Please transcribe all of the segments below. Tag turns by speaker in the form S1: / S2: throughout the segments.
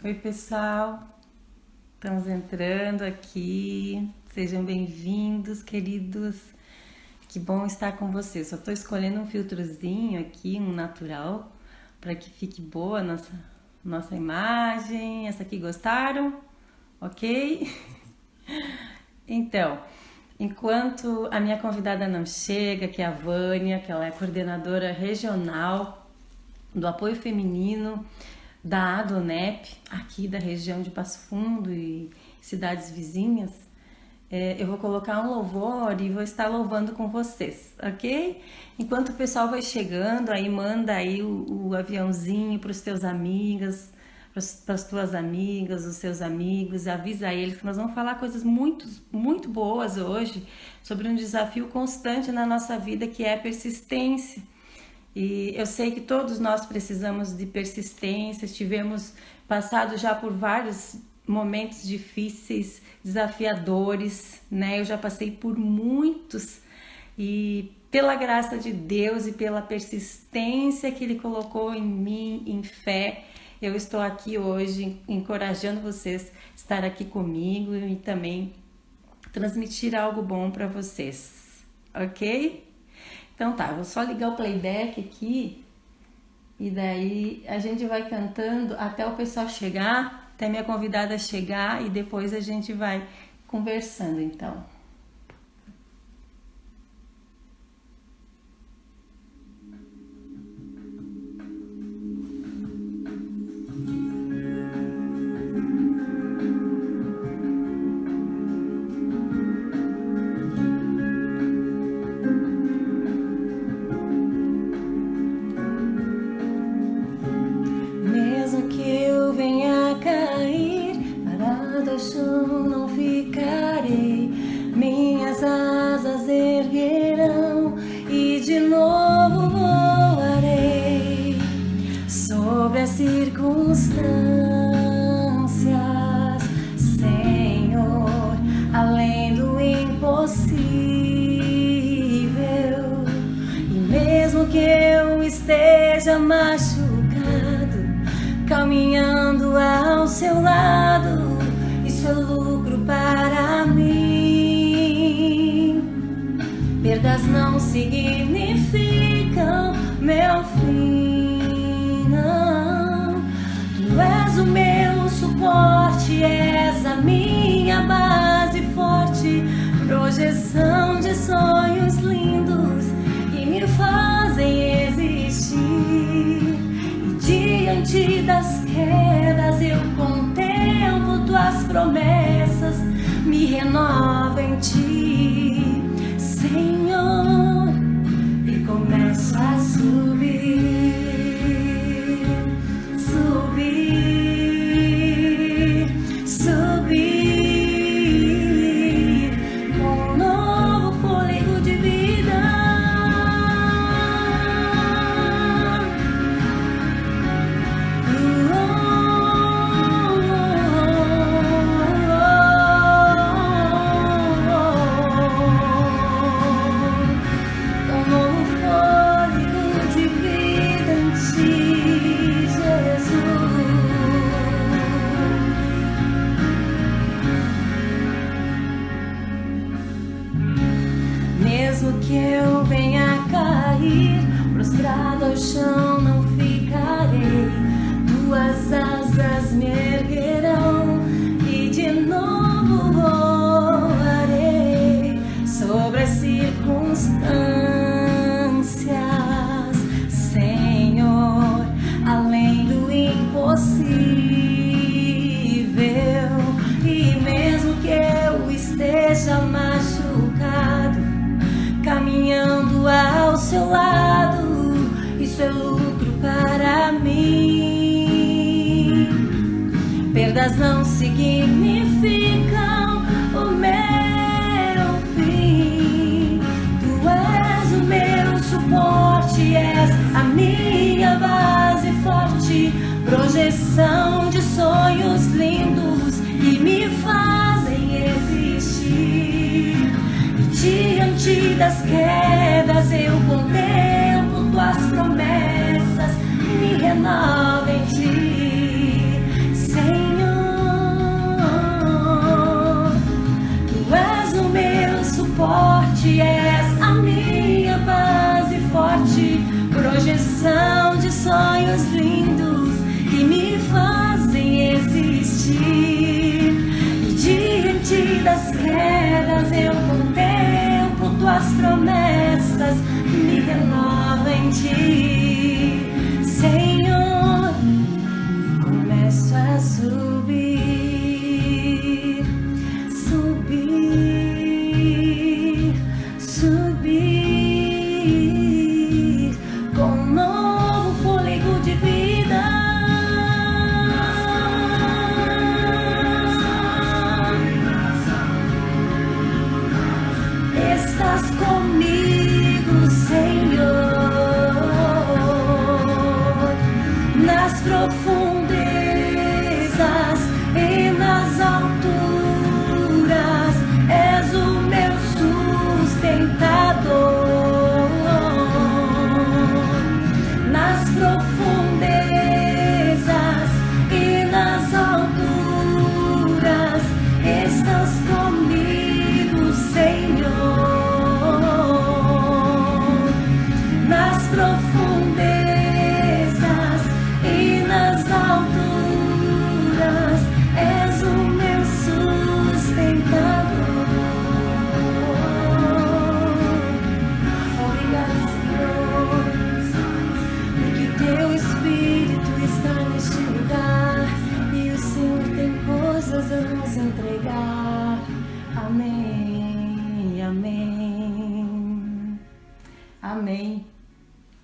S1: Oi, pessoal, estamos entrando aqui. Sejam bem-vindos, queridos. Que bom estar com vocês. Só estou escolhendo um filtrozinho aqui, um natural, para que fique boa a nossa imagem. Essa aqui gostaram? Ok? Então, enquanto a minha convidada não chega, que é a Vânia, que ela é coordenadora regional do apoio feminino da ADONEP, aqui da região de Passo Fundo e cidades vizinhas, eu vou colocar um louvor e vou estar louvando com vocês, ok? Enquanto o pessoal vai chegando, aí manda aí o aviãozinho para os teus amigas, para as tuas amigas, os seus amigos, avisa eles que nós vamos falar coisas muito boas hoje sobre um desafio constante na nossa vida, que é a persistência. E eu sei que todos nós precisamos de persistência, tivemos passado já por vários momentos difíceis, desafiadores, né? Eu já passei por muitos e pela graça de Deus e pela persistência que Ele colocou em mim, em fé, eu estou aqui hoje encorajando vocês a estar aqui comigo e também transmitir algo bom para vocês, ok? Então tá, vou só ligar o playback aqui e daí a gente vai cantando até o pessoal chegar, até minha convidada chegar e depois a gente vai conversando então.
S2: Circunstâncias, Senhor, além do impossível, e mesmo que eu esteja machucado, caminhando ao seu lado, isso é lucro para mim. Perdas não significam meu fim, não. Tu és o meu suporte, és a minha base forte, projeção de sonhos lindos que me fazem existir. E diante das quedas eu contemplo tuas promessas, me renovo em ti, Senhor, e começo a subir. Que eu venha cair, prostrado ao chão não ficarei, tuas asas me erguerão e de novo voarei sobre as circunstâncias, Senhor, além do impossível, e mesmo que eu esteja machucado, caminhando ao seu lado, isso é lucro para mim. Perdas não significam o meu fim. Tu és o meu suporte, és a minha base forte, projeção de sonhos lindos que me fazem existir. Diante das quedas eu contemplo tuas promessas, me renova em ti, Senhor.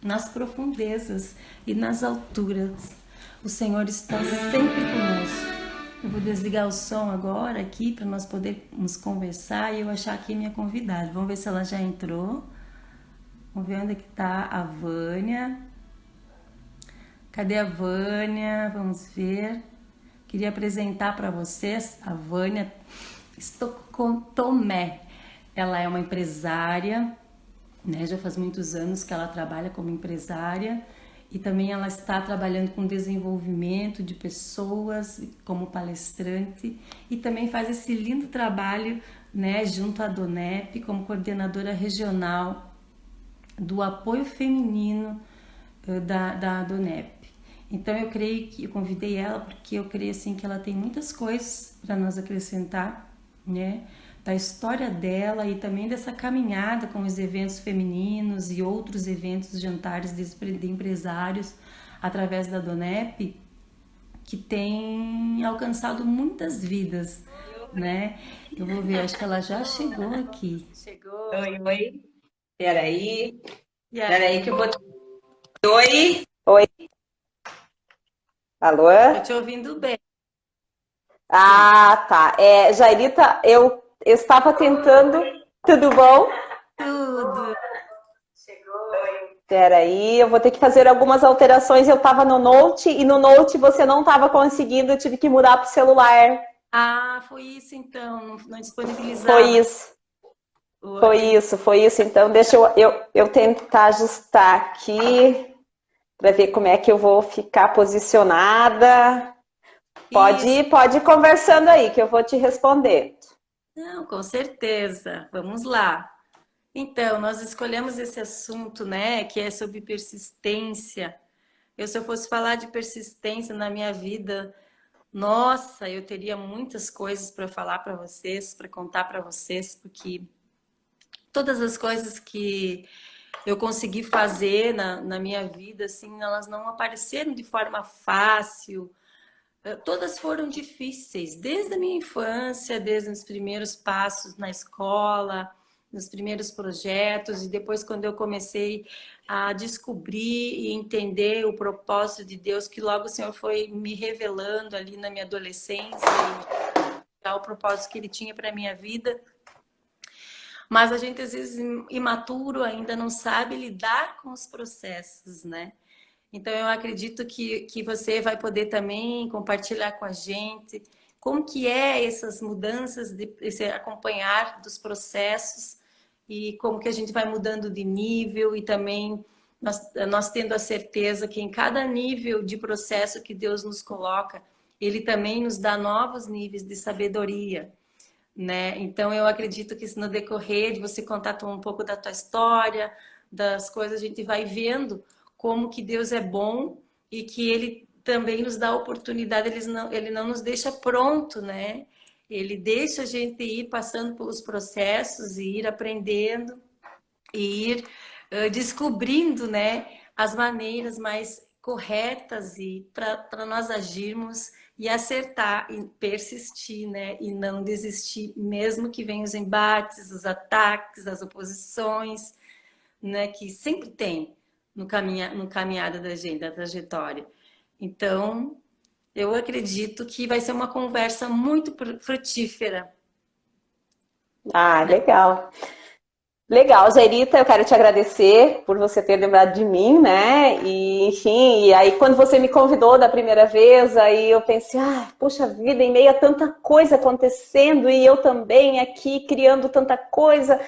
S1: nas profundezas e nas alturas. O Senhor está sempre conosco. Eu vou desligar o som agora aqui para nós podermos conversar e eu achar aqui minha convidada. Vamos ver se ela já entrou. Vamos ver onde é que tá a Vânia. Cadê a Vânia? Vamos ver. Queria apresentar para vocês a Vânia Tomé. Ela é uma empresária, né? Já faz muitos anos que ela trabalha como empresária e também ela está trabalhando com desenvolvimento de pessoas como palestrante e também faz esse lindo trabalho, né, junto à DONEP como coordenadora regional do apoio feminino da DONEP. Então eu creio que eu convidei ela porque eu creio assim que ela tem muitas coisas para nos acrescentar, né? Da história dela e também dessa caminhada com os eventos femininos e outros eventos, jantares de empresários através da DONEP, que tem alcançado muitas vidas, né? Eu vou ver, acho que ela já chegou aqui. Chegou.
S3: Oi, oi. Peraí.
S1: E aí?
S3: Peraí que eu vou... Oi. Oi. Alô?
S1: Tô te ouvindo bem.
S3: Ah, tá. Jairita, eu estava tentando... Tudo bom?
S1: Tudo.
S3: Peraí, eu vou ter que fazer algumas alterações. Eu estava no Note e no Note você não estava conseguindo, eu tive que mudar para o celular.
S1: Ah, foi isso então, não disponibilizava.
S3: Foi isso. Então, deixa eu tentar ajustar aqui para ver como é que eu vou ficar posicionada. Pode ir conversando aí, que eu vou te responder.
S1: Não, com certeza. Vamos lá. Então, nós escolhemos esse assunto, né, que é sobre persistência. Se eu fosse falar de persistência na minha vida, nossa, eu teria muitas coisas para falar para vocês, para contar para vocês, porque todas as coisas que eu consegui fazer na minha vida, assim, elas não apareceram de forma fácil. Todas foram difíceis, desde a minha infância, desde os primeiros passos na escola, nos primeiros projetos, e depois quando eu comecei a descobrir e entender o propósito de Deus, que logo o Senhor foi me revelando ali na minha adolescência, e o propósito que Ele tinha para a minha vida. Mas a gente, às vezes, imaturo, ainda não sabe lidar com os processos, né? Então, eu acredito que você vai poder também compartilhar com a gente como que é essas mudanças, esse acompanhar dos processos e como que a gente vai mudando de nível e também nós tendo a certeza que em cada nível de processo que Deus nos coloca, Ele também nos dá novos níveis de sabedoria, né? Então, eu acredito que no decorrer de você contar um pouco da tua história, das coisas, a gente vai vendo como que Deus é bom e que Ele também nos dá a oportunidade, Ele não nos deixa pronto, né? Ele deixa a gente ir passando pelos processos e ir aprendendo e ir descobrindo, né, as maneiras mais corretas e para nós agirmos e acertar e persistir, né, e não desistir, mesmo que venham os embates, os ataques, as oposições, né, que sempre tem no caminhada da gente, da trajetória. Então, eu acredito que vai ser uma conversa muito frutífera.
S3: Ah, legal. Legal, Jairita, eu quero te agradecer por você ter lembrado de mim, né? E, enfim, e aí quando você me convidou da primeira vez, aí eu pensei, puxa vida, em meio a tanta coisa acontecendo e eu também aqui criando tanta coisa,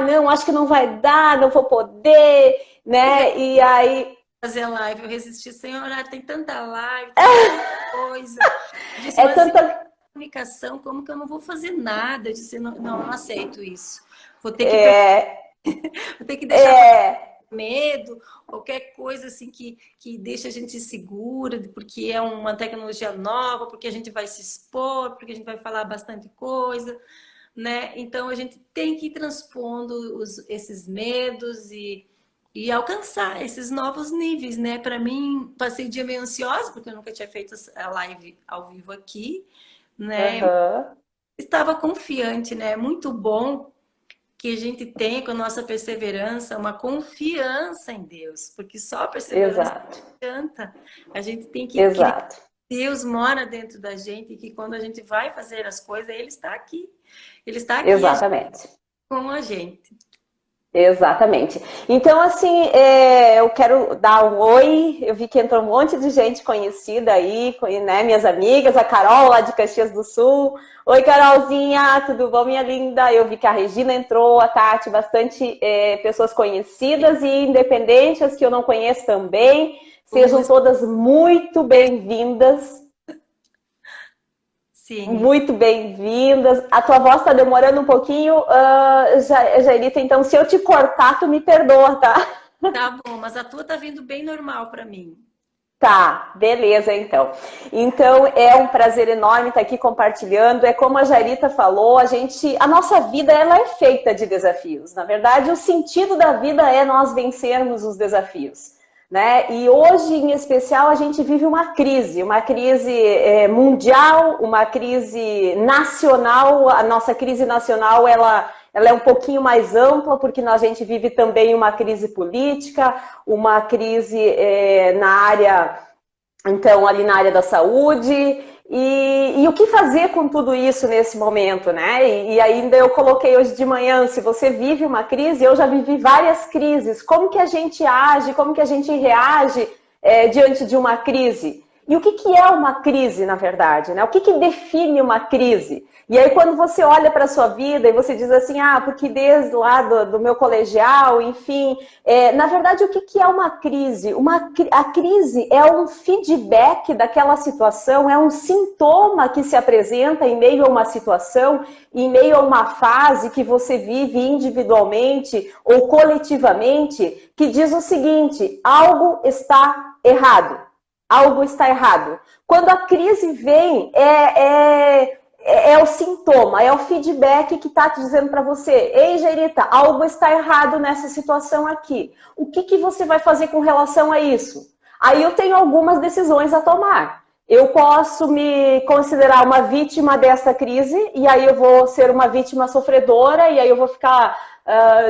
S3: não, acho que não vai dar, não vou poder, né? E aí...
S1: Fazer live, eu resisti, senhora, tem tanta live, tem tanta coisa. Disse,
S3: tanta
S1: comunicação, como que eu não vou fazer nada? Eu disse, não aceito isso. Vou ter que deixar medo, qualquer coisa assim que deixa a gente segura, porque é uma tecnologia nova, porque a gente vai se expor, porque a gente vai falar bastante coisa, né? Então a gente tem que ir transpondo esses medos e alcançar esses novos níveis, né? Para mim, passei o dia meio ansiosa, porque eu nunca tinha feito a live ao vivo aqui, né? Estava confiante, né? Muito bom que a gente tenha com a nossa perseverança uma confiança em Deus, porque só a perseverança
S3: Exato,
S1: não adianta. A gente tem que crer
S3: exato.
S1: que Deus mora dentro da gente e que quando a gente vai fazer as coisas, Ele está aqui. Ele está aqui
S3: Exatamente.
S1: com a gente.
S3: Exatamente. Então, assim, eu quero dar um oi. Eu vi que entrou um monte de gente conhecida aí, né? Minhas amigas, a Carol lá de Caxias do Sul. Oi, Carolzinha, tudo bom, minha linda? Eu vi que a Regina entrou, a Tati, bastante pessoas conhecidas e independentes que eu não conheço também. Sejam todas muito bem-vindas.
S1: Sim.
S3: Muito bem-vindas. A tua voz está demorando um pouquinho, Jairita, então se eu te cortar, tu me perdoa, tá?
S1: Tá bom, mas a tua tá vindo bem normal para mim.
S3: Tá, beleza, então. Então, é um prazer enorme estar aqui compartilhando. É como a Jairita falou, a nossa vida, ela é feita de desafios. Na verdade, o sentido da vida é nós vencermos os desafios. Né? E hoje, em especial, a gente vive uma crise mundial, uma crise nacional. A nossa crise nacional, ela é um pouquinho mais ampla, porque a gente vive também uma crise política, uma crise na área, então, ali na área da saúde. E o que fazer com tudo isso nesse momento, né? E ainda eu coloquei hoje de manhã, se você vive uma crise, eu já vivi várias crises. Como que a gente age, como que a gente reage diante de uma crise? E o que é uma crise, na verdade, né? O que define uma crise? E aí, quando você olha para a sua vida e você diz assim, porque desde lá do meu colegial, enfim... na verdade, o que é uma crise? A crise é um feedback daquela situação, é um sintoma que se apresenta em meio a uma situação, em meio a uma fase que você vive individualmente ou coletivamente, que diz o seguinte, algo está errado. Algo está errado. Quando a crise vem, é o sintoma, é o feedback que está te dizendo para você, ei, Jairita, algo está errado nessa situação aqui. O que você vai fazer com relação a isso? Aí eu tenho algumas decisões a tomar. Eu posso me considerar uma vítima dessa crise, e aí eu vou ser uma vítima sofredora, e aí eu vou ficar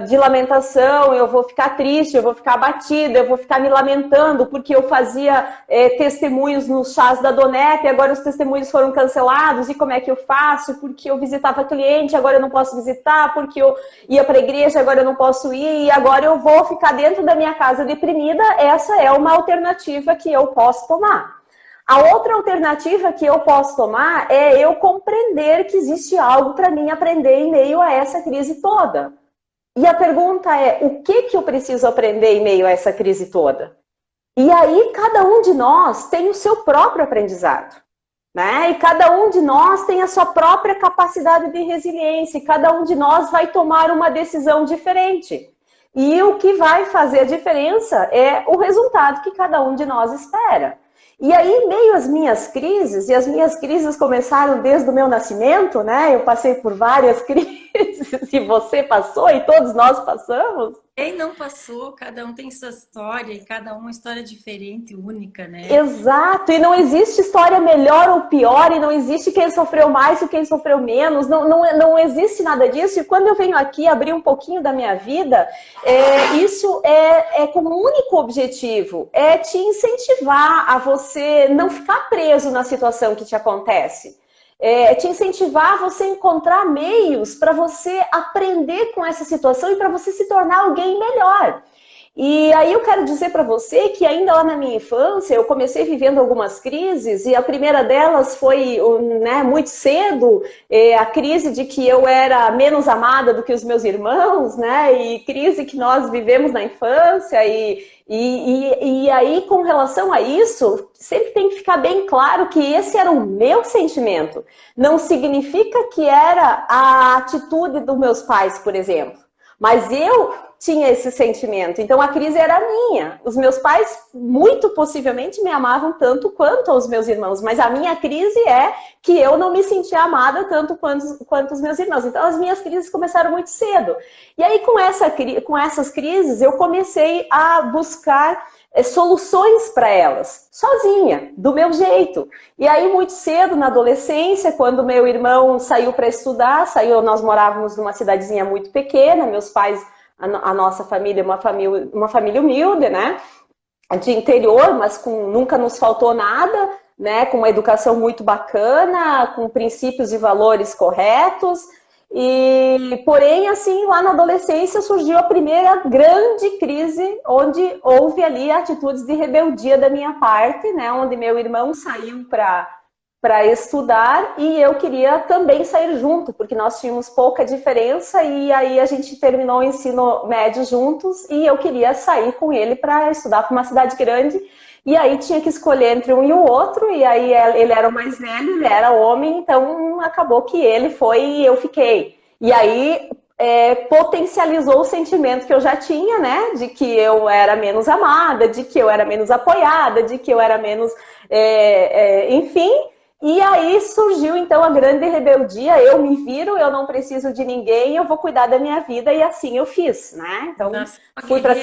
S3: de lamentação, eu vou ficar triste, eu vou ficar abatida, eu vou ficar me lamentando porque eu fazia testemunhos nos chás da Donep, e agora os testemunhos foram cancelados, e como é que eu faço? Porque eu visitava cliente, agora eu não posso visitar, porque eu ia para a igreja, agora eu não posso ir, e agora eu vou ficar dentro da minha casa deprimida. Essa é uma alternativa que eu posso tomar. A outra alternativa que eu posso tomar é eu compreender que existe algo para mim aprender em meio a essa crise toda. E a pergunta é, o que eu preciso aprender em meio a essa crise toda? E aí, cada um de nós tem o seu próprio aprendizado, né? E cada um de nós tem a sua própria capacidade de resiliência, e cada um de nós vai tomar uma decisão diferente. E o que vai fazer a diferença é o resultado que cada um de nós espera. E aí, em meio às minhas crises, e as minhas crises começaram desde o meu nascimento, né? Eu passei por várias crises, e você passou, e todos nós passamos.
S1: Quem não passou, cada um tem sua história, e cada uma história diferente, única, né?
S3: Exato, e não existe história melhor ou pior, e não existe quem sofreu mais e quem sofreu menos, não existe nada disso. E quando eu venho aqui abrir um pouquinho da minha vida, isso é com um único objetivo, é te incentivar a você não ficar preso na situação que te acontece. Te incentivar a você encontrar meios para você aprender com essa situação e para você se tornar alguém melhor. E aí eu quero dizer para você que ainda lá na minha infância eu comecei vivendo algumas crises, e a primeira delas foi, né, muito cedo, a crise de que eu era menos amada do que os meus irmãos, né, e crise que nós vivemos na infância, e aí com relação a isso, sempre tem que ficar bem claro que esse era o meu sentimento. Não significa que era a atitude dos meus pais, por exemplo, mas eu tinha esse sentimento, então a crise era minha. Os meus pais, muito possivelmente, me amavam tanto quanto os meus irmãos, mas a minha crise é que eu não me sentia amada tanto quanto os meus irmãos. Então, as minhas crises começaram muito cedo. E aí, com essas crises, eu comecei a buscar soluções para elas, sozinha, do meu jeito. E aí, muito cedo, na adolescência, quando meu irmão saiu para estudar, nós morávamos numa cidadezinha muito pequena, meus pais, a nossa família é uma família humilde, né? De interior, mas nunca nos faltou nada, né? Com uma educação muito bacana, com princípios e valores corretos. E, porém, assim, lá na adolescência surgiu a primeira grande crise, onde houve ali atitudes de rebeldia da minha parte, né? Onde meu irmão saiu para estudar e eu queria também sair junto, porque nós tínhamos pouca diferença e aí a gente terminou o ensino médio juntos e eu queria sair com ele para estudar para uma cidade grande. E aí tinha que escolher entre um e o outro, e aí ele era o mais velho, ele era homem, então acabou que ele foi e eu fiquei. E aí potencializou o sentimento que eu já tinha, né? De que eu era menos amada, de que eu era menos apoiada, de que eu era menos... enfim, e aí surgiu então a grande rebeldia, eu me viro, eu não preciso de ninguém, eu vou cuidar da minha vida, e assim eu fiz, né? Então, fui para...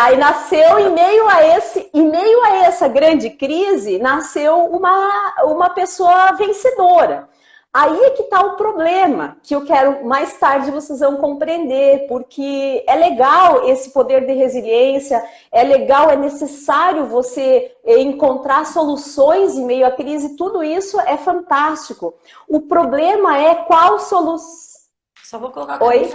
S3: aí nasceu, em meio a essa grande crise, nasceu uma pessoa vencedora. Aí é que está o problema, que eu quero mais tarde vocês vão compreender, porque é legal esse poder de resiliência, é legal, é necessário você encontrar soluções em meio à crise, tudo isso é fantástico. O problema é qual solução...
S2: Só vou colocar
S3: Oi?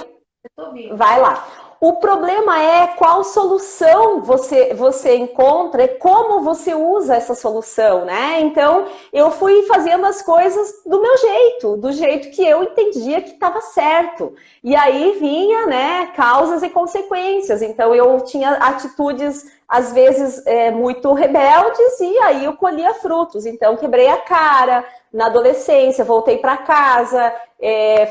S3: Vai lá. O problema é qual solução você encontra e como você usa essa solução, né? Então, eu fui fazendo as coisas do meu jeito, do jeito que eu entendia que estava certo. E aí vinha, né, causas e consequências. Então, eu tinha atitudes, às vezes, muito rebeldes e aí eu colhia frutos. Então, quebrei a cara na adolescência, voltei para casa...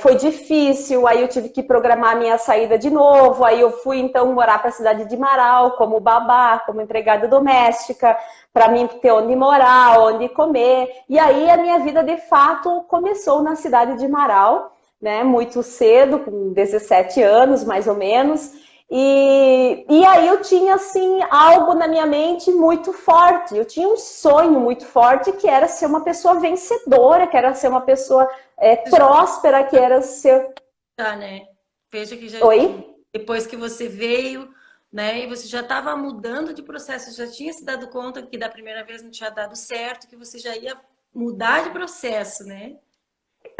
S3: foi difícil, aí eu tive que programar a minha saída de novo, aí eu fui então morar para a cidade de Marau, como babá, como empregada doméstica, para mim ter onde morar, onde comer, e aí a minha vida de fato começou na cidade de Marau, né, muito cedo, com 17 anos mais ou menos, e aí eu tinha assim algo na minha mente muito forte, eu tinha um sonho muito forte que era ser uma pessoa vencedora, que era ser uma pessoa próspera, que era ser...
S2: Tá, né? Veja que já...
S3: Oi?
S2: Depois que você veio, né, e você já estava mudando de processo, já tinha se dado conta que da primeira vez não tinha dado certo, que você já ia mudar de processo, né?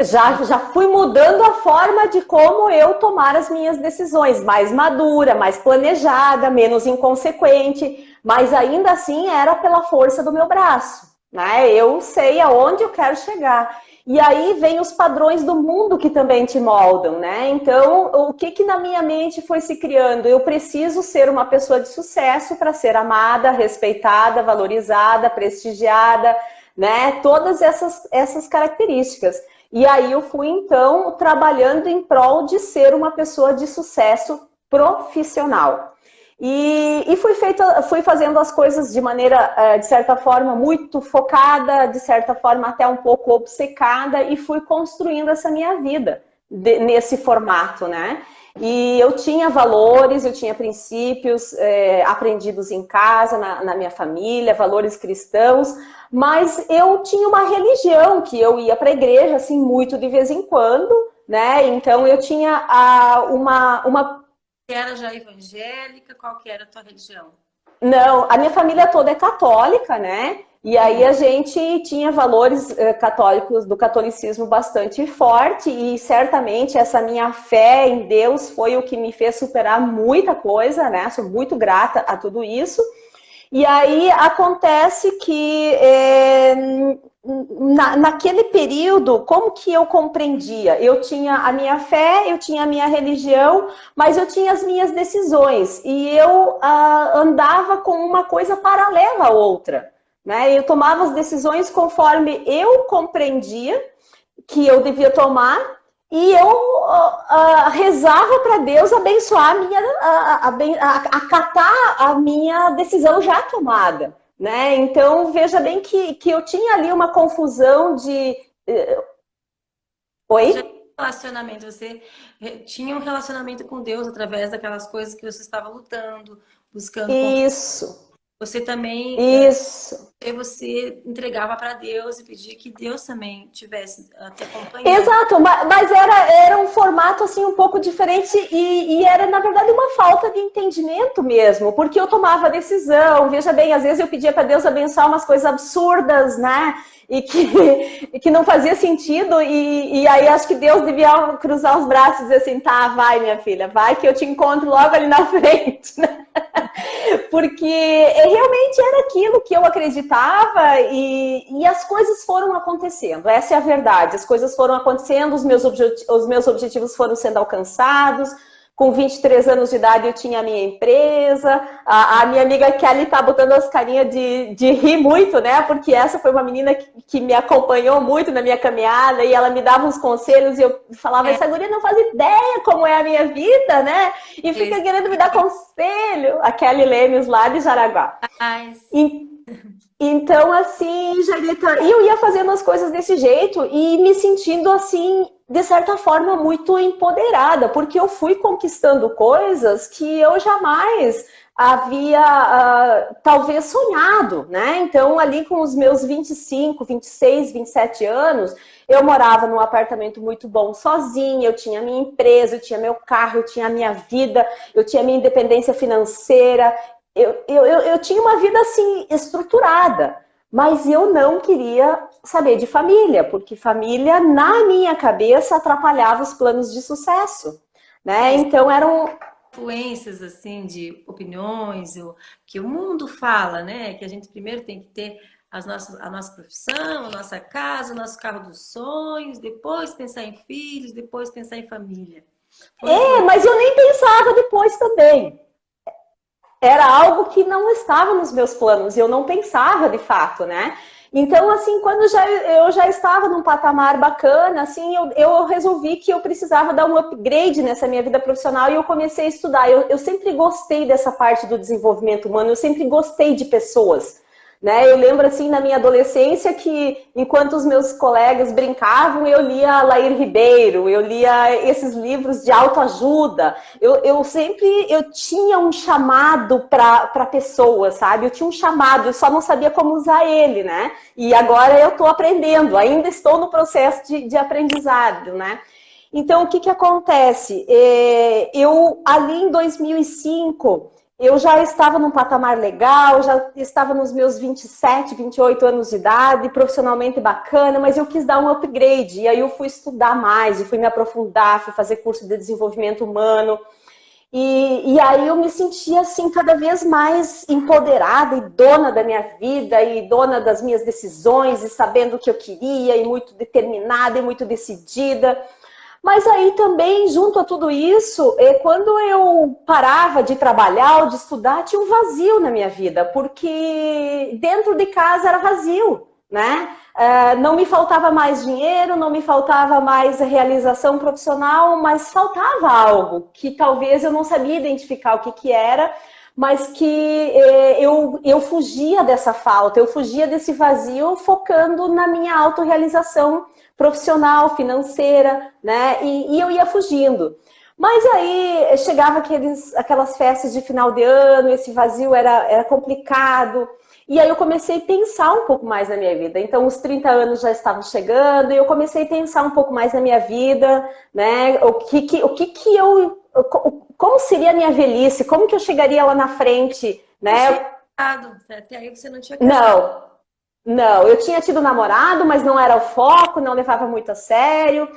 S3: Já fui mudando a forma de como eu tomar as minhas decisões, mais madura, mais planejada, menos inconsequente, mas ainda assim era pela força do meu braço, né? Eu sei aonde eu quero chegar. E aí vem os padrões do mundo que também te moldam, né? Então, o que na minha mente foi se criando? Eu preciso ser uma pessoa de sucesso para ser amada, respeitada, valorizada, prestigiada, né? Todas essas características. E aí eu fui, então, trabalhando em prol de ser uma pessoa de sucesso profissional. E fui fazendo as coisas de maneira, de certa forma, muito focada, de certa forma até um pouco obcecada, e fui construindo essa minha vida nesse formato, né? E eu tinha valores, eu tinha princípios aprendidos em casa, na minha família, valores cristãos, mas eu tinha uma religião que eu ia para a igreja, assim, muito de vez em quando, né? Então eu tinha uma...
S2: Você era já evangélica? Qual que era a tua religião?
S3: Não, a minha família toda é católica, né? E aí a gente tinha valores católicos, do catolicismo bastante forte, e certamente essa minha fé em Deus foi o que me fez superar muita coisa, né? Sou muito grata a tudo isso. E aí acontece que naquele período, como que eu compreendia? Eu tinha a minha fé, eu tinha a minha religião, mas eu tinha as minhas decisões. E eu andava com uma coisa paralela à outra, né? Eu tomava as decisões conforme eu compreendia que eu devia tomar, e eu rezava para Deus abençoar acatar a minha decisão já tomada, né? Então, veja bem que eu tinha ali uma confusão de...
S2: Você já
S3: Oi?
S2: tinha um relacionamento, você tinha um relacionamento com Deus através daquelas coisas que você estava lutando, buscando conquistar.
S3: Isso,
S2: Você também,
S3: isso.
S2: você entregava para Deus e pedia que Deus também tivesse te acompanhando.
S3: Exato, mas era um formato assim um pouco diferente e era, na verdade, uma falta de entendimento mesmo, porque eu tomava decisão, veja bem, às vezes eu pedia para Deus abençoar umas coisas absurdas, né? E que não fazia sentido, e aí acho que Deus devia cruzar os braços e dizer assim, tá, vai minha filha, vai que eu te encontro logo ali na frente, né? Porque realmente era aquilo que eu acreditava e as coisas foram acontecendo, essa é a verdade, as coisas foram acontecendo, os meus objetivos foram sendo alcançados. Com 23 anos de idade eu tinha a minha empresa, a minha amiga Kelly tá botando as carinhas de rir muito, né? Porque essa foi uma menina que me acompanhou muito na minha caminhada e ela me dava uns conselhos e eu falava, essa guria não faz ideia como é a minha vida, né? E fica querendo me dar conselho. A Kelly Lemes lá de Jaraguá. Então, assim, Jaireta, eu ia fazendo as coisas desse jeito e me sentindo, assim, de certa forma, muito empoderada, porque eu fui conquistando coisas que eu jamais havia, talvez, sonhado, né? Então, ali com os meus 25, 26, 27 anos, eu morava num apartamento muito bom sozinha, eu tinha minha empresa, eu tinha meu carro, eu tinha a minha vida, eu tinha minha independência financeira, eu tinha uma vida assim estruturada, mas eu não queria saber de família, porque família, na minha cabeça, atrapalhava os planos de sucesso, né? Então eram
S2: Influências assim de opiniões, que o mundo fala, né? Que a gente primeiro tem que ter a nossa profissão, a nossa casa, o nosso carro dos sonhos, depois pensar em filhos, depois pensar em família.
S3: mas eu nem pensava depois também. Era algo que não estava nos meus planos, eu não pensava de fato, né? Então, assim, quando eu já estava num patamar bacana, assim, eu resolvi que eu precisava dar um upgrade nessa minha vida profissional e eu comecei a estudar. Eu sempre gostei dessa parte do desenvolvimento humano, eu sempre gostei de pessoas. Né? Eu lembro, assim, na minha adolescência que, enquanto os meus colegas brincavam, eu lia Lair Ribeiro, eu lia esses livros de autoajuda. Eu tinha um chamado para pessoas, sabe? Eu tinha um chamado, eu só não sabia como usar ele, né? E agora eu estou aprendendo, ainda estou no processo de aprendizado, né? Então, o que que acontece? Eu, ali em 2005... eu já estava num patamar legal, já estava nos meus 27, 28 anos de idade, profissionalmente bacana, mas eu quis dar um upgrade. E aí eu fui estudar mais, eu fui me aprofundar, fui fazer curso de desenvolvimento humano. E aí eu me sentia assim cada vez mais empoderada e dona da minha vida e dona das minhas decisões e sabendo o que eu queria e muito determinada e muito decidida. Mas aí também, junto a tudo isso, quando eu parava de trabalhar ou de estudar, tinha um vazio na minha vida, porque dentro de casa era vazio, né? Não me faltava mais dinheiro, não me faltava mais realização profissional, mas faltava algo que talvez eu não sabia identificar o que que era, mas que eu fugia dessa falta, eu fugia desse vazio focando na minha autorrealização profissional, financeira, né? E eu ia fugindo. Mas aí chegava aquelas festas de final de ano, esse vazio era complicado. E aí eu comecei a pensar um pouco mais na minha vida. Então os 30 anos já estavam chegando e eu comecei a pensar um pouco mais na minha vida, né? Como seria a minha velhice? Como que eu chegaria lá na frente, né?
S2: Até aí você não tinha casado.
S3: Não, eu tinha tido namorado, mas não era o foco, não levava muito a sério.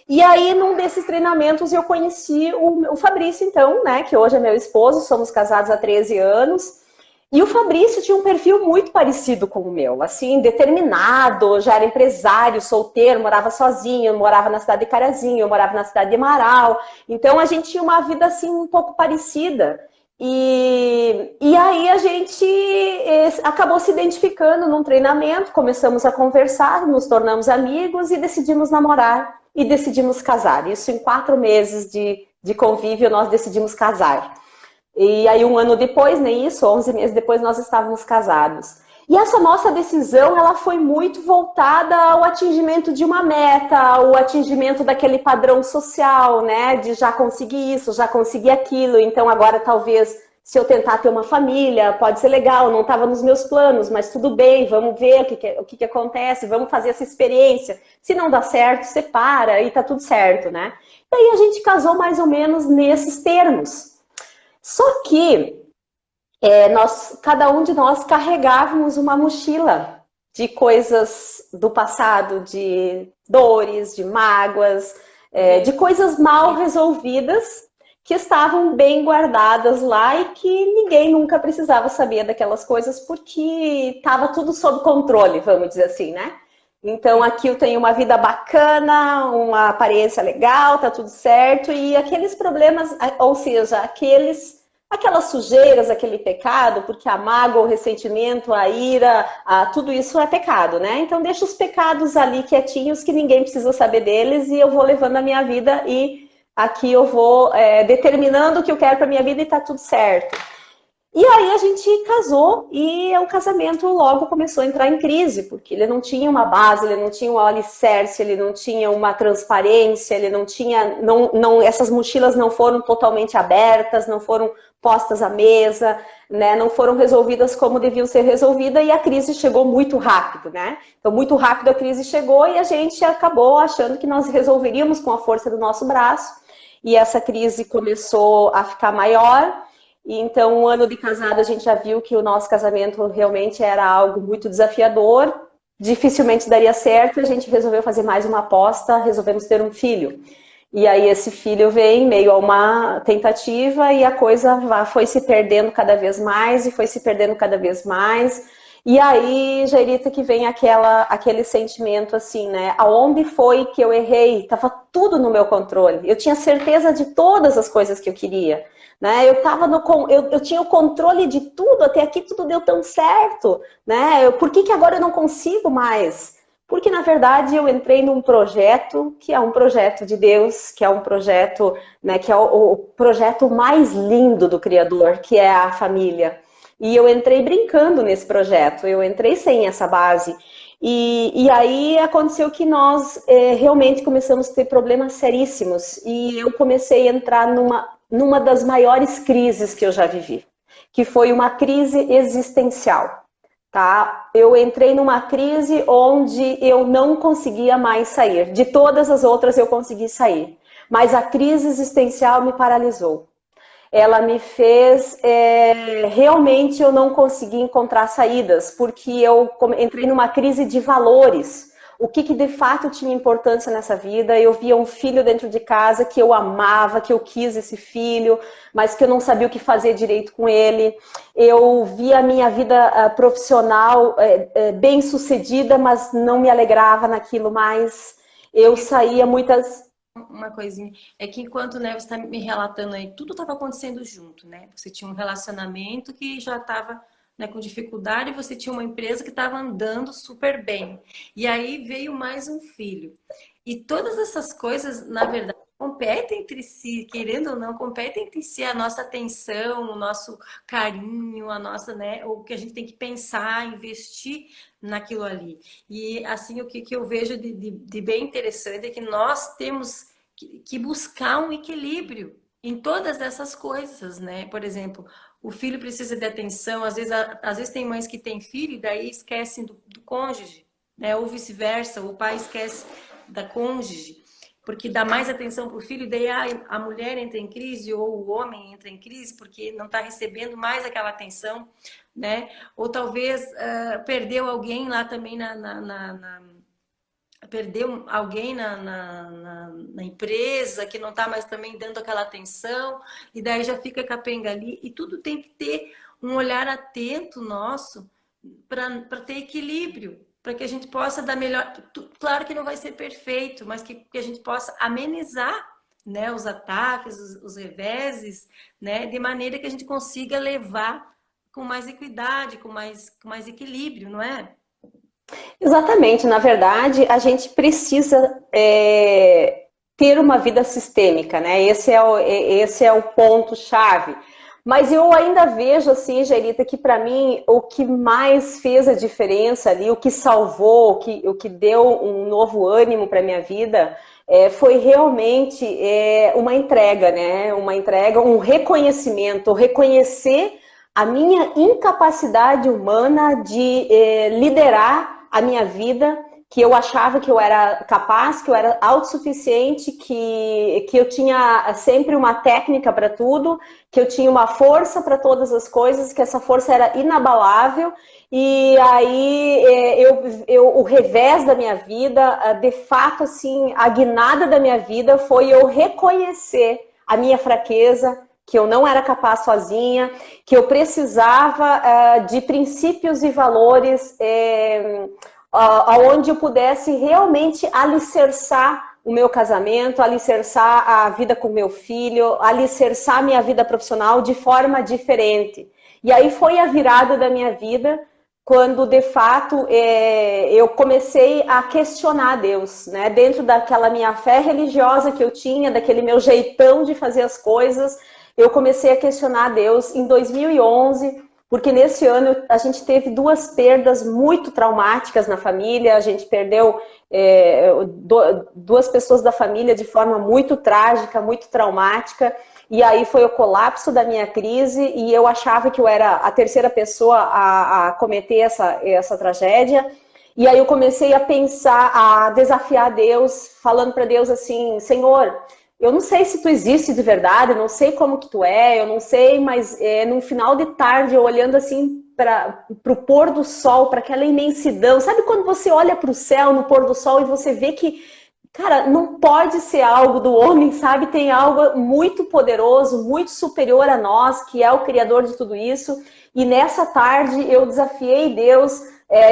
S3: E aí, num desses treinamentos, eu conheci o Fabrício, então, né, que hoje é meu esposo, somos casados há 13 anos. E o Fabrício tinha um perfil muito parecido com o meu, assim, determinado, já era empresário, solteiro, morava sozinho, morava na cidade de Carazinho, eu morava na cidade de Marau. Então, a gente tinha uma vida, assim, um pouco parecida. E aí a gente acabou se identificando num treinamento, começamos a conversar, nos tornamos amigos e decidimos namorar e decidimos casar. Isso em 4 meses de convívio nós decidimos casar. E aí 1 ano depois, nem isso, 11 meses depois nós estávamos casados. E essa nossa decisão, ela foi muito voltada ao atingimento de uma meta, ao atingimento daquele padrão social, né? De já conseguir isso, já conseguir aquilo. Então agora talvez, se eu tentar ter uma família, pode ser legal, não estava nos meus planos, mas tudo bem, vamos ver o que acontece, vamos fazer essa experiência. Se não dá certo, separa e tá tudo certo, né? E aí a gente casou mais ou menos nesses termos. Só que cada um de nós carregávamos uma mochila de coisas do passado, de dores, de mágoas, de coisas mal resolvidas que estavam bem guardadas lá e que ninguém nunca precisava saber daquelas coisas porque estava tudo sob controle, vamos dizer assim, né? Então aqui eu tenho uma vida bacana, uma aparência legal, tá tudo certo, e aqueles problemas, ou seja, aquelas sujeiras, aquele pecado, porque a mágoa, o ressentimento, a ira, tudo isso é pecado, né? Então deixa os pecados ali quietinhos, que ninguém precisa saber deles, e eu vou levando a minha vida, e aqui eu vou determinando o que eu quero para minha vida e tá tudo certo. E aí a gente casou e o casamento logo começou a entrar em crise, porque ele não tinha uma base, ele não tinha um alicerce, ele não tinha uma transparência, ele não tinha, essas mochilas não foram totalmente abertas, não foram postas à mesa, né, não foram resolvidas como deviam ser resolvidas, e a crise chegou muito rápido, né? Então muito rápido a crise chegou e a gente acabou achando que nós resolveríamos com a força do nosso braço, e essa crise começou a ficar maior. E então, um ano de casado, a gente já viu que o nosso casamento realmente era algo muito desafiador, dificilmente daria certo, a gente resolveu fazer mais uma aposta, resolvemos ter um filho. E aí esse filho veio em meio a uma tentativa e a coisa foi se perdendo cada vez mais, e foi se perdendo cada vez mais. E aí, Jairita, que vem aquele sentimento assim, né? Aonde foi que eu errei? Tava tudo no meu controle. Eu tinha certeza de todas as coisas que eu queria. Né? Eu tinha o controle de tudo, até aqui tudo deu tão certo, né? Por que agora eu não consigo mais? Porque, na verdade, eu entrei num projeto que é um projeto de Deus, que é um projeto, né, que é o projeto mais lindo do Criador, que é a família. E eu entrei brincando nesse projeto, eu entrei sem essa base. E aí aconteceu que nós realmente começamos a ter problemas seríssimos. E eu comecei a entrar numa das maiores crises que eu já vivi, que foi uma crise existencial, tá? Eu entrei numa crise onde eu não conseguia mais sair. De todas as outras eu consegui sair, mas a crise existencial me paralisou. Ela me fez, realmente eu não consegui encontrar saídas, porque eu entrei numa crise de valores. O que de fato tinha importância nessa vida? Eu via um filho dentro de casa que eu amava, que eu quis esse filho, mas que eu não sabia o que fazer direito com ele. Eu via a minha vida profissional bem sucedida, mas não me alegrava naquilo mais. Eu saía muitas...
S2: Uma coisinha, é que enquanto, né, você está me relatando aí, tudo estava acontecendo junto, né? Você tinha um relacionamento que já estava, né, com dificuldade, e você tinha uma empresa que estava andando super bem. E aí veio mais um filho. E todas essas coisas, na verdade, competem entre si, querendo ou não, competem entre si a nossa atenção, o nosso carinho, a nossa, né, o que a gente tem que pensar, investir naquilo ali. E assim, o que eu vejo de bem interessante é que nós temos que buscar um equilíbrio em todas essas coisas, né? Por exemplo, o filho precisa de atenção, às vezes tem mães que têm filho e daí esquecem do cônjuge, né? Ou vice-versa, o pai esquece da cônjuge, porque dá mais atenção para o filho, e daí a mulher entra em crise ou o homem entra em crise porque não está recebendo mais aquela atenção, né? Ou talvez perdeu alguém lá também perdeu alguém na empresa que não está mais também dando aquela atenção, e daí já fica capenga ali, e tudo tem que ter um olhar atento nosso para ter equilíbrio, para que a gente possa dar melhor. Claro que não vai ser perfeito, mas que a gente possa amenizar, né, os ataques, os reveses, né, de maneira que a gente consiga levar com mais equidade, com mais equilíbrio, não é?
S3: Exatamente, na verdade, a gente precisa ter uma vida sistêmica, né? Esse é o ponto-chave. Mas eu ainda vejo, assim, Jairita, que para mim o que mais fez a diferença ali, o que salvou, o que deu um novo ânimo para minha vida, foi realmente uma entrega, né? Uma entrega, um reconhecimento, reconhecer a minha incapacidade humana de liderar a minha vida, que eu achava que eu era capaz, que eu era autossuficiente, que eu tinha sempre uma técnica para tudo, que eu tinha uma força para todas as coisas, que essa força era inabalável. E aí o revés da minha vida, de fato, assim, a guinada da minha vida foi eu reconhecer a minha fraqueza, que eu não era capaz sozinha, que eu precisava de princípios e valores onde eu pudesse realmente alicerçar o meu casamento, alicerçar a vida com meu filho, alicerçar a minha vida profissional de forma diferente. E aí foi a virada da minha vida, quando de fato eu comecei a questionar Deus, né? Dentro daquela minha fé religiosa que eu tinha, daquele meu jeitão de fazer as coisas, eu comecei a questionar Deus em 2011, porque nesse ano a gente teve duas perdas muito traumáticas na família, a gente perdeu duas pessoas da família de forma muito trágica, muito traumática, e aí foi o colapso da minha crise, e eu achava que eu era a terceira pessoa a cometer essa tragédia, e aí eu comecei a pensar, a desafiar Deus, falando para Deus assim, Senhor, eu não sei se tu existe de verdade, eu não sei como que tu eu não sei, mas no final de tarde, eu olhando assim para o pôr do sol, para aquela imensidão, sabe quando você olha para o céu no pôr do sol e você vê que, cara, não pode ser algo do homem, sabe? Tem algo muito poderoso, muito superior a nós, que é o Criador de tudo isso. E nessa tarde eu desafiei Deus,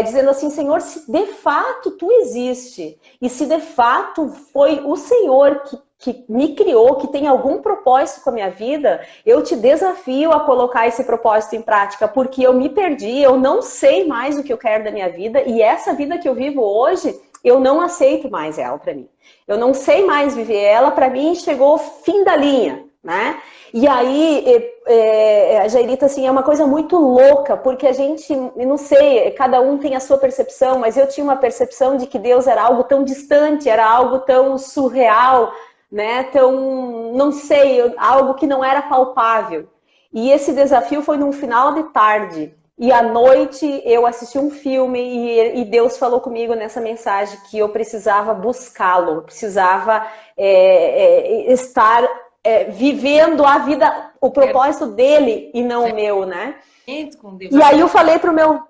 S3: dizendo assim, Senhor, se de fato tu existe, e se de fato foi o Senhor que me criou, que tem algum propósito com a minha vida, eu te desafio a colocar esse propósito em prática, porque eu me perdi, eu não sei mais o que eu quero da minha vida, e essa vida que eu vivo hoje, eu não aceito mais ela para mim. Eu não sei mais viver ela, para mim chegou o fim da linha, né? E aí, Jairita, assim, é uma coisa muito louca, porque a gente, não sei, cada um tem a sua percepção, mas eu tinha uma percepção de que Deus era algo tão distante, era algo tão surreal, né? Tão, não sei, algo que não era palpável. E esse desafio foi num final de tarde. E à noite eu assisti um filme e Deus falou comigo nessa mensagem que eu precisava buscá-lo, precisava estar vivendo a vida, o propósito dele e não o meu, né?
S2: Com Deus.
S3: E aí eu falei pro meu...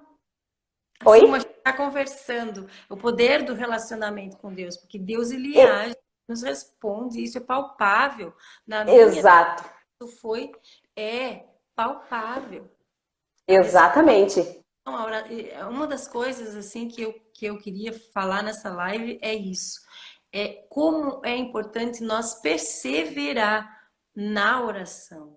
S3: Oi?
S2: Assim, a gente está conversando, o poder do relacionamento com Deus, porque Deus, ele age, nos responde, isso é palpável. Na minha
S3: Exato.
S2: Isso é palpável.
S3: Exatamente.
S2: Uma das coisas assim que eu queria falar nessa live é isso. É como é importante nós perseverar na oração.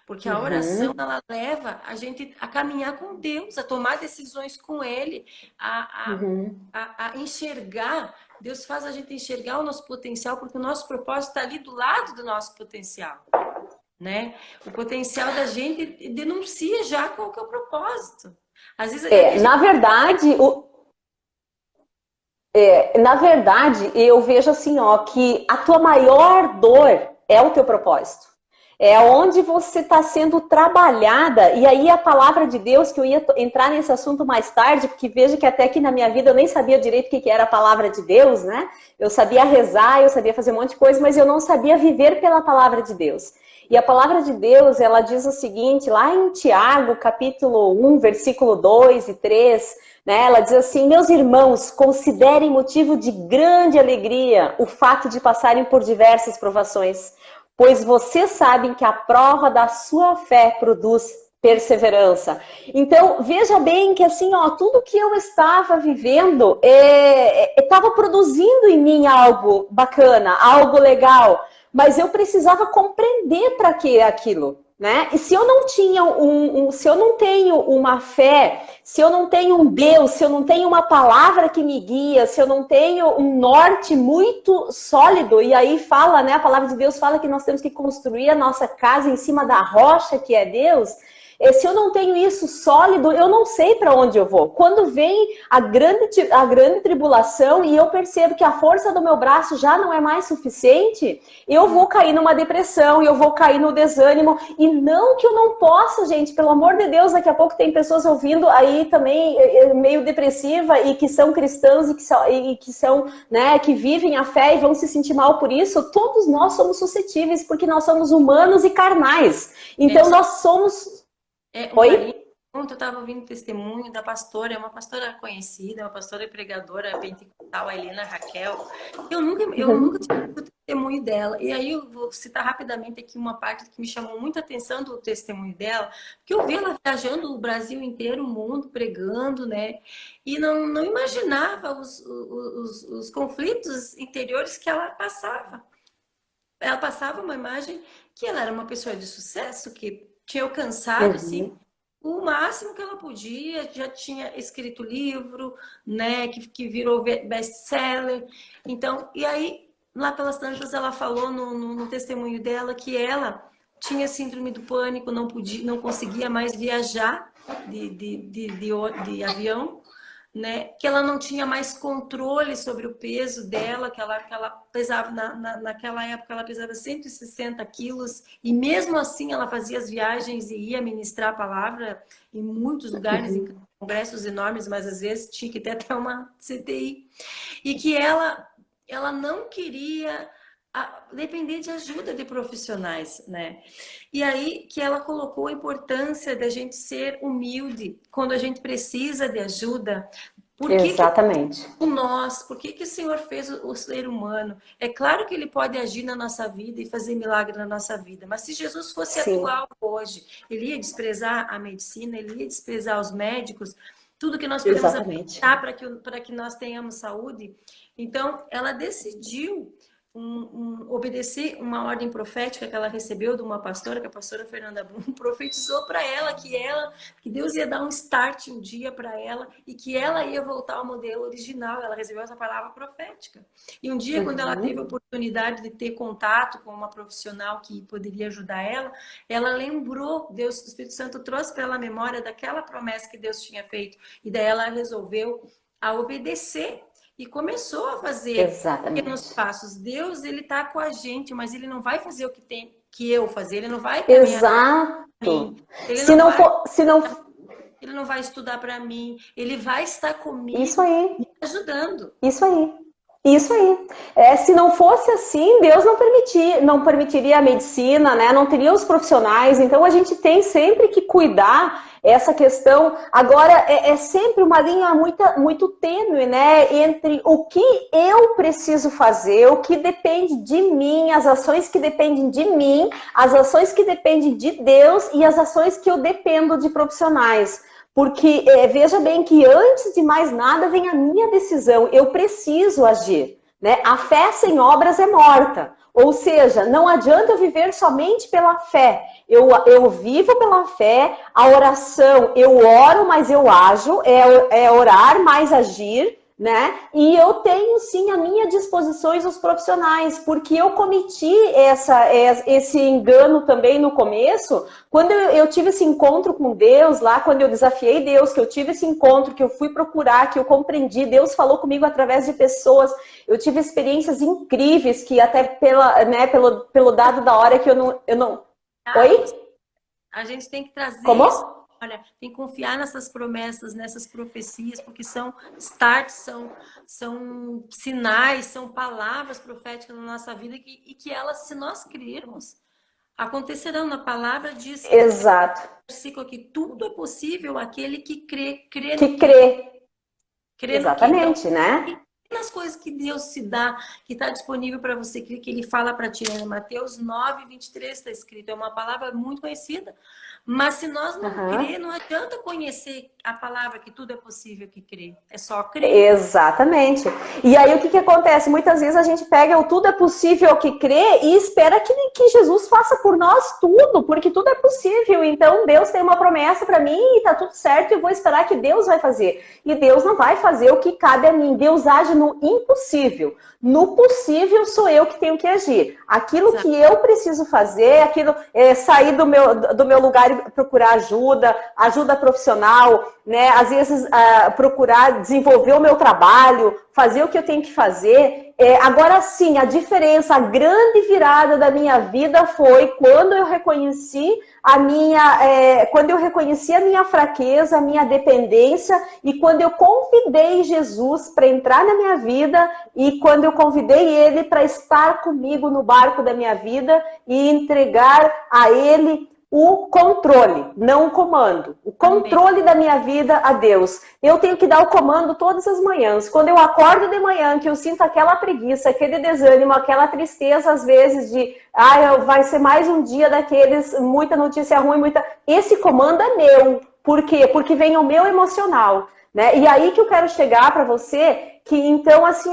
S2: Porque a oração, ela leva a gente a caminhar com Deus, a tomar decisões com Ele, a enxergar. Deus faz a gente enxergar o nosso potencial, porque o nosso propósito está ali do lado do nosso potencial. Né? O potencial da gente denuncia já qual que é o propósito. Às vezes
S3: na verdade, eu vejo assim, ó, que a tua maior dor é o teu propósito. É onde você está sendo trabalhada, e aí a palavra de Deus, que eu ia entrar nesse assunto mais tarde, porque veja que até aqui na minha vida eu nem sabia direito o que era a palavra de Deus, né? Eu sabia rezar, eu sabia fazer um monte de coisa, mas eu não sabia viver pela palavra de Deus. E a palavra de Deus, ela diz o seguinte, lá em Tiago, capítulo 1, versículo 2 e 3, né? Ela diz assim, meus irmãos, considerem motivo de grande alegria o fato de passarem por diversas provações, pois vocês sabem que a prova da sua fé produz perseverança. Então, veja bem que assim, ó, tudo que eu estava vivendo estava produzindo em mim algo bacana, algo legal, mas eu precisava compreender para que aquilo. né? E se eu não tinha se eu não tenho uma fé, se eu não tenho um Deus, se eu não tenho uma palavra que me guia, se eu não tenho um norte muito sólido, e aí fala, né? A palavra de Deus fala que nós temos que construir a nossa casa em cima da rocha que é Deus. Se eu não tenho isso sólido, eu não sei para onde eu vou. Quando vem a grande tribulação e eu percebo que a força do meu braço já não é mais suficiente, eu vou cair numa depressão, eu vou cair no desânimo. E não que eu não possa, gente, pelo amor de Deus, daqui a pouco tem pessoas ouvindo aí também meio depressiva e que são cristãos e que são, né, que vivem a fé e vão se sentir mal por isso. Todos nós somos suscetíveis porque nós somos humanos e carnais. Então nós somos... Oi?
S2: Ontem eu estava ouvindo o testemunho da pastora, é uma pastora conhecida, uma pastora e pregadora pentecostal, a Helena Raquel. Eu nunca tinha visto o testemunho dela. E aí eu vou citar rapidamente aqui uma parte que me chamou muita atenção do testemunho dela, porque eu vi ela viajando o Brasil inteiro, o mundo, pregando, né? E não imaginava os conflitos interiores que ela passava. Ela passava uma imagem que ela era uma pessoa de sucesso, que tinha alcançado, assim, o máximo que ela podia, já tinha escrito livro, né, que virou best-seller. Então, e aí, lá pelas tantas, ela falou no testemunho dela que ela tinha síndrome do pânico, não conseguia mais viajar de avião, né, que ela não tinha mais controle sobre o peso dela, que ela pesava, naquela época ela pesava 160 quilos, e mesmo assim ela fazia as viagens e ia ministrar a palavra em muitos lugares, em congressos enormes, mas às vezes tinha que ter até uma CTI. E que ela não queria depender de ajuda de profissionais, né? E aí que ela colocou a importância da gente ser humilde quando a gente precisa de ajuda.
S3: Exatamente.
S2: Por que o Senhor fez o ser humano? É claro que Ele pode agir na nossa vida e fazer milagre na nossa vida, mas se Jesus fosse atual hoje, Ele ia desprezar a medicina, Ele ia desprezar os médicos, tudo que nós podemos aplicar para que nós tenhamos saúde. Então, ela decidiu obedecer uma ordem profética que ela recebeu de uma pastora, que a pastora Fernanda Brum profetizou para ela que Deus ia dar um start um dia para ela e que ela ia voltar ao modelo original. Ela recebeu essa palavra profética. E um dia, quando ela teve a oportunidade de ter contato com uma profissional que poderia ajudar ela lembrou, o Espírito Santo trouxe para ela a memória daquela promessa que Deus tinha feito. E daí ela resolveu obedecer e começou a fazer pequenos passos. Deus, Ele está com a gente, mas Ele não vai fazer o que tem que eu fazer. Ele não vai
S3: Exato.
S2: Ele não vai estudar para mim. Ele vai estar comigo,
S3: isso aí,
S2: me ajudando.
S3: Isso aí. Isso aí. Se não fosse assim, Deus não permitiria a medicina, né? Não teria os profissionais. Então a gente tem sempre que cuidar essa questão. Agora é sempre uma linha muito tênue, né? Entre o que eu preciso fazer, o que depende de mim, as ações que dependem de mim, as ações que dependem de Deus e as ações que eu dependo de profissionais. Porque veja bem que antes de mais nada vem a minha decisão, eu preciso agir, né? A fé sem obras é morta, ou seja, não adianta eu viver somente pela fé, eu vivo pela fé, a oração, eu oro, mas eu ajo, é orar mais agir, né? E eu tenho sim à minha disposição os profissionais, porque eu cometi esse engano também no começo, quando eu tive esse encontro com Deus lá, quando eu desafiei Deus, que eu tive esse encontro, que eu fui procurar, que eu compreendi, Deus falou comigo através de pessoas, eu tive experiências incríveis, que até pelo dado da hora que eu não... Oi?
S2: A gente tem que trazer
S3: isso.
S2: Olha, tem que confiar nessas promessas, nessas profecias, porque são starts, são sinais, são palavras proféticas na nossa vida e que elas, se nós crermos, acontecerão. Na palavra diz,
S3: exato,
S2: versículo aqui, tudo é possível aquele que crê
S3: exatamente,
S2: então,
S3: né?
S2: nas coisas que Deus se dá, que está disponível para você, que Ele fala para ti, né? Mateus 9, 23 está escrito, é uma palavra muito conhecida. Mas se nós não
S3: Aham.
S2: crer, não adianta conhecer a palavra que tudo é possível que crer. É só crer.
S3: Exatamente. E aí o que que acontece? Muitas vezes a gente pega o tudo é possível que crê e espera que Jesus faça por nós tudo, porque tudo é possível. Então Deus tem uma promessa para mim e tá tudo certo e eu vou esperar que Deus vai fazer. E Deus não vai fazer o que cabe a mim. Deus age no impossível. No possível sou eu que tenho que agir. Aquilo
S2: Exato.
S3: que eu preciso fazer, aquilo sair do meu lugar e procurar ajuda profissional, né? Às vezes procurar desenvolver o meu trabalho, fazer o que eu tenho que fazer. Agora sim, a diferença, a grande virada da minha vida foi quando eu reconheci quando eu reconheci a minha fraqueza, a minha dependência e quando eu convidei Jesus para entrar na minha vida e quando eu convidei ele para estar comigo no barco da minha vida e entregar a ele o controle, não o comando. O controle da minha vida a Deus. Eu tenho que dar o comando todas as manhãs. Quando eu acordo de manhã, que eu sinto aquela preguiça, aquele desânimo, aquela tristeza, às vezes, de vai ser mais um dia daqueles, muita notícia ruim, Esse comando é meu. Por quê? Porque vem o meu emocional. Né? E aí que eu quero chegar para você, que então, assim,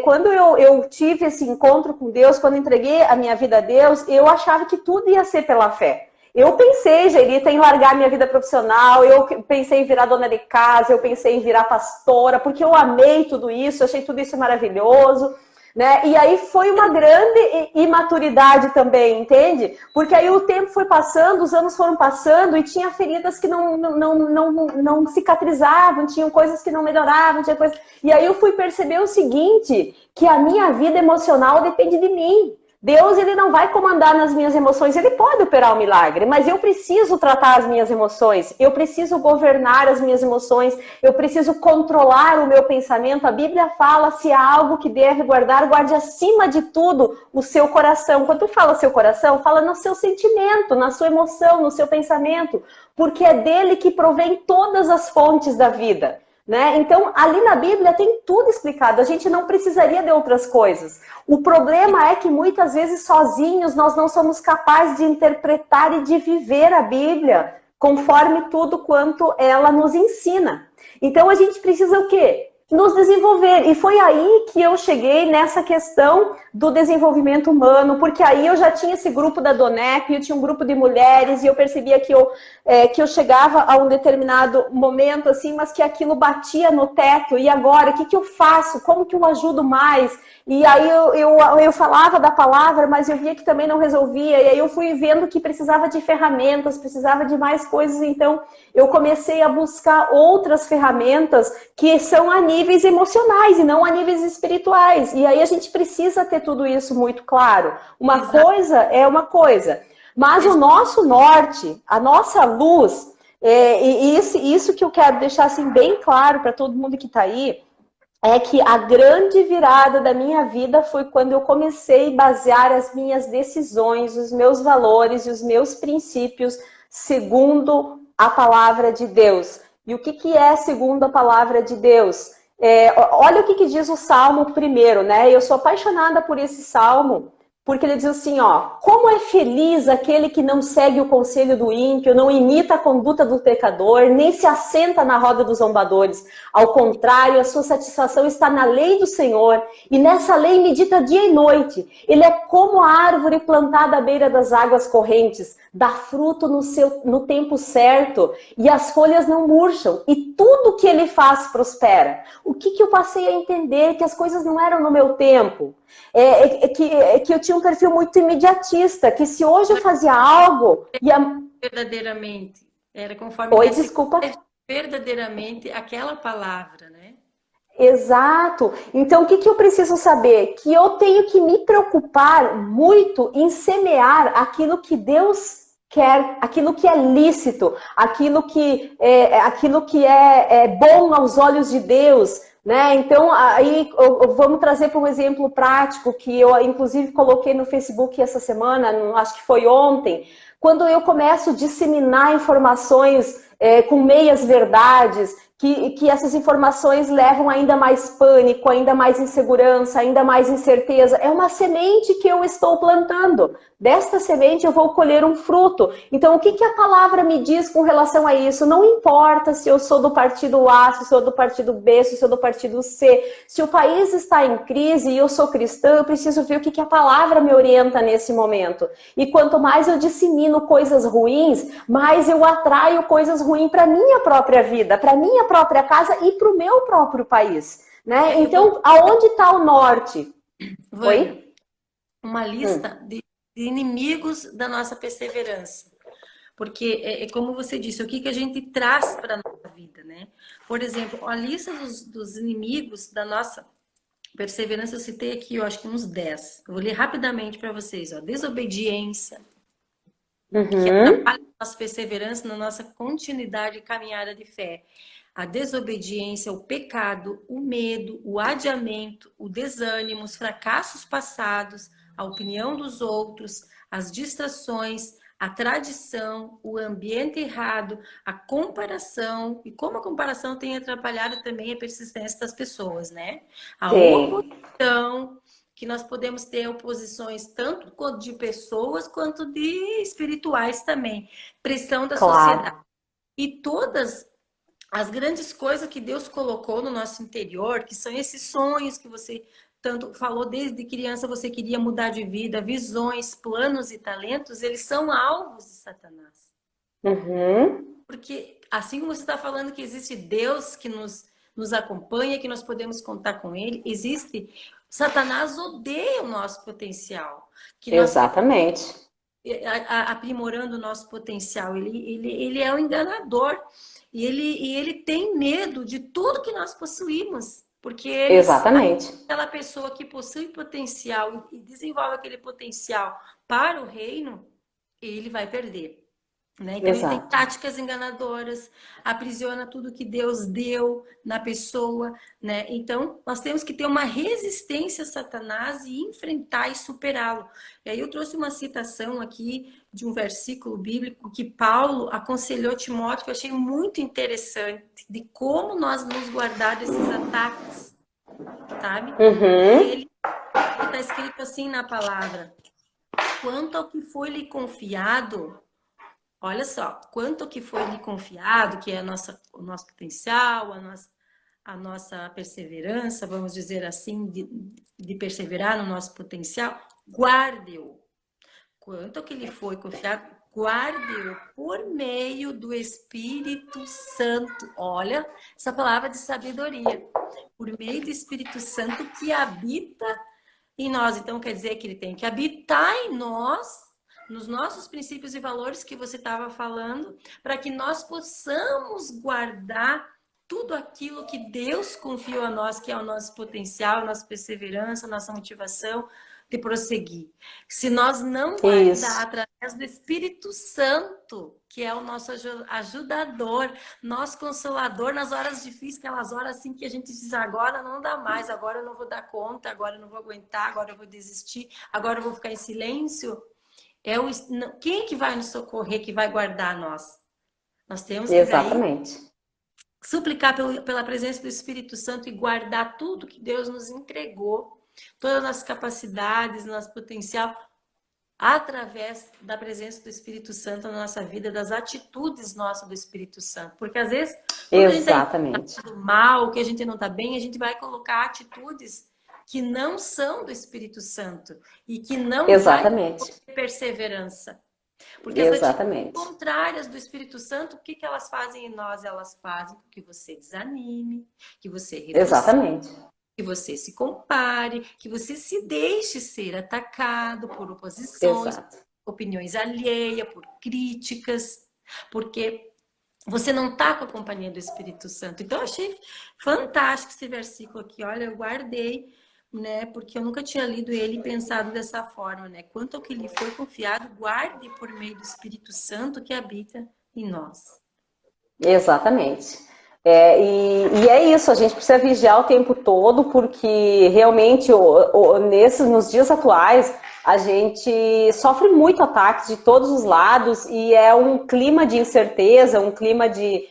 S3: quando eu tive esse encontro com Deus, quando entreguei a minha vida a Deus, eu achava que tudo ia ser pela fé. Eu pensei, Gerita, em largar minha vida profissional, eu pensei em virar dona de casa, eu pensei em virar pastora, porque eu amei tudo isso, achei tudo isso maravilhoso, né? E aí foi uma grande imaturidade também, entende? Porque aí o tempo foi passando, os anos foram passando e tinha feridas que não cicatrizavam, tinham coisas que não melhoravam, tinha coisas... E aí eu fui perceber o seguinte, que a minha vida emocional depende de mim. Deus, ele não vai comandar nas minhas emoções, ele pode operar o milagre, mas eu preciso tratar as minhas emoções, eu preciso governar as minhas emoções, eu preciso controlar o meu pensamento. A Bíblia fala, se há algo que deve guardar, guarde acima de tudo o seu coração. Quando fala seu coração, fala no seu sentimento, na sua emoção, no seu pensamento, porque é dele que provém todas as fontes da vida. Né? Então, ali na Bíblia tem tudo explicado, a gente não precisaria de outras coisas. O problema é que muitas vezes sozinhos nós não somos capazes de interpretar e de viver a Bíblia conforme tudo quanto ela nos ensina. Então a gente precisa o quê? Nos desenvolver. E foi aí que eu cheguei nessa questão do desenvolvimento humano, porque aí eu já tinha esse grupo da DONEP, eu tinha um grupo de mulheres, e eu percebia que eu chegava a um determinado momento, assim, mas que aquilo batia no teto. E agora, o que eu faço? Como que eu ajudo mais? E aí eu falava da palavra, mas eu via que também não resolvia. E aí eu fui vendo que precisava de ferramentas, precisava de mais coisas. Então eu comecei a buscar outras ferramentas que são a níveis emocionais e não a níveis espirituais. E aí a gente precisa ter tudo isso muito claro. Uma coisa é uma coisa, mas o nosso norte, a nossa luz, e isso que eu quero deixar assim, bem claro para todo mundo que está aí, é que a grande virada da minha vida foi quando eu comecei a basear as minhas decisões, os meus valores e os meus princípios segundo a palavra de Deus. E o que é segundo a palavra de Deus? Olha o que diz o Salmo primeiro, né? Eu sou apaixonada por esse Salmo, porque ele diz assim, como é feliz aquele que não segue o conselho do ímpio, não imita a conduta do pecador, nem se assenta na roda dos zombadores. Ao contrário, a sua satisfação está na lei do Senhor, e nessa lei medita dia e noite. Ele é como a árvore plantada à beira das águas correntes, dá fruto no tempo certo, e as folhas não murcham, e tudo que ele faz prospera. O que eu passei a entender? Que as coisas não eram no meu tempo. Que eu tinha um perfil muito imediatista, que se hoje eu fazia algo...
S2: Verdadeiramente. Era conforme...
S3: Oi, desculpa.
S2: Verdadeiramente aquela palavra, né?
S3: Exato. Então, o que eu preciso saber? Que eu tenho que me preocupar muito em semear aquilo que Deus quer, aquilo que é lícito, aquilo que é bom aos olhos de Deus, né? Então, aí vamos trazer para um exemplo prático que eu, inclusive, coloquei no Facebook essa semana, acho que foi ontem, quando eu começo a disseminar informações com meias verdades, que essas informações levam ainda mais pânico, ainda mais insegurança, ainda mais incerteza. É uma semente que eu estou plantando. Desta semente eu vou colher um fruto. Então, o que, que a palavra me diz com relação a isso? Não importa se eu sou do partido A, se eu sou do partido B, se eu sou do partido C. Se o país está em crise e eu sou cristã, eu preciso ver o que, que a palavra me orienta nesse momento. E quanto mais eu dissemino coisas ruins, mais eu atraio coisas ruins para a minha própria vida, para a minha própria casa e para o meu próprio país, né? Então, aonde está o norte?
S2: Vânia, uma lista de inimigos da nossa perseverança. Porque, como você disse, o que a gente traz para a nossa vida, né? Por exemplo, a lista dos inimigos da nossa perseverança, eu citei aqui, eu acho que uns 10. Eu vou ler rapidamente para vocês, ó. Desobediência, que atrapalha a nossa perseverança na nossa continuidade e caminhada de fé. A desobediência, o pecado, o medo, o adiamento, o desânimo, os fracassos passados, a opinião dos outros, as distrações, a tradição, o ambiente errado, a comparação, e como a comparação tem atrapalhado também a persistência das pessoas, né? A oposição, que nós podemos ter oposições tanto de pessoas quanto de espirituais também. Pressão da sociedade. E todas as grandes coisas que Deus colocou no nosso interior, que são esses sonhos que você tanto falou desde criança, você queria mudar de vida, visões, planos e talentos, eles são alvos de Satanás. Porque assim como você está falando que existe Deus que nos acompanha, que nós podemos contar com Ele, existe... Satanás odeia o nosso potencial. Que
S3: Exatamente.
S2: Aprimorando o nosso potencial. Ele é um enganador. E ele tem medo de tudo que nós possuímos. Porque ele
S3: Exatamente.
S2: sabe que aquela pessoa que possui potencial e desenvolve aquele potencial para o reino, ele vai perder. Né? Então, ele tem táticas enganadoras, aprisiona tudo que Deus deu na pessoa, né? Então, nós temos que ter uma resistência a Satanás e enfrentar e superá-lo. E aí eu trouxe uma citação aqui de um versículo bíblico que Paulo aconselhou Timóteo, que eu achei muito interessante, de como nós nos guardar desses ataques, sabe? Ele está escrito assim na palavra: quanto ao que foi-lhe confiado... Olha só, quanto que foi lhe confiado, que é o nosso potencial, a nossa perseverança, vamos dizer assim, de perseverar no nosso potencial, guarde-o. Quanto que lhe foi confiado, guarde-o por meio do Espírito Santo. Olha, essa palavra de sabedoria. Por meio do Espírito Santo que habita em nós. Então, quer dizer que ele tem que habitar em nós, nos nossos princípios e valores que você estava falando, para que nós possamos guardar tudo aquilo que Deus confiou a nós, que é o nosso potencial, a nossa perseverança, a nossa motivação de prosseguir. Se nós não guardar através do Espírito Santo, que é o nosso ajudador, nosso consolador nas horas difíceis, aquelas horas assim que a gente diz, agora não dá mais, agora eu não vou dar conta, agora eu não vou aguentar, agora eu vou desistir, agora eu vou ficar em silêncio. Quem que vai nos socorrer, que vai guardar nós? Nós temos que suplicar pela presença do Espírito Santo e guardar tudo que Deus nos entregou, todas as nossas capacidades, nosso potencial, através da presença do Espírito Santo na nossa vida, das atitudes nossas do Espírito Santo. Porque às vezes, quando a gente está mal, que a gente não está bem, a gente vai colocar atitudes que não são do Espírito Santo e que não vai ter perseverança. Porque as atitudes contrárias do Espírito Santo, o que elas fazem em nós? Elas fazem com que você desanime, que você reduza, que você se compare, que você se deixe ser atacado por oposições, opiniões alheias, por críticas, porque você não está com a companhia do Espírito Santo. Então, eu achei fantástico esse versículo aqui. Olha, eu guardei, né? Porque eu nunca tinha lido ele e pensado dessa forma, né? Quanto ao que lhe foi confiado, guarde por meio do Espírito Santo que habita em nós.
S3: Exatamente. E é isso, a gente precisa vigiar o tempo todo, porque realmente nos dias atuais a gente sofre muito ataques de todos os lados e é um clima de incerteza, um clima de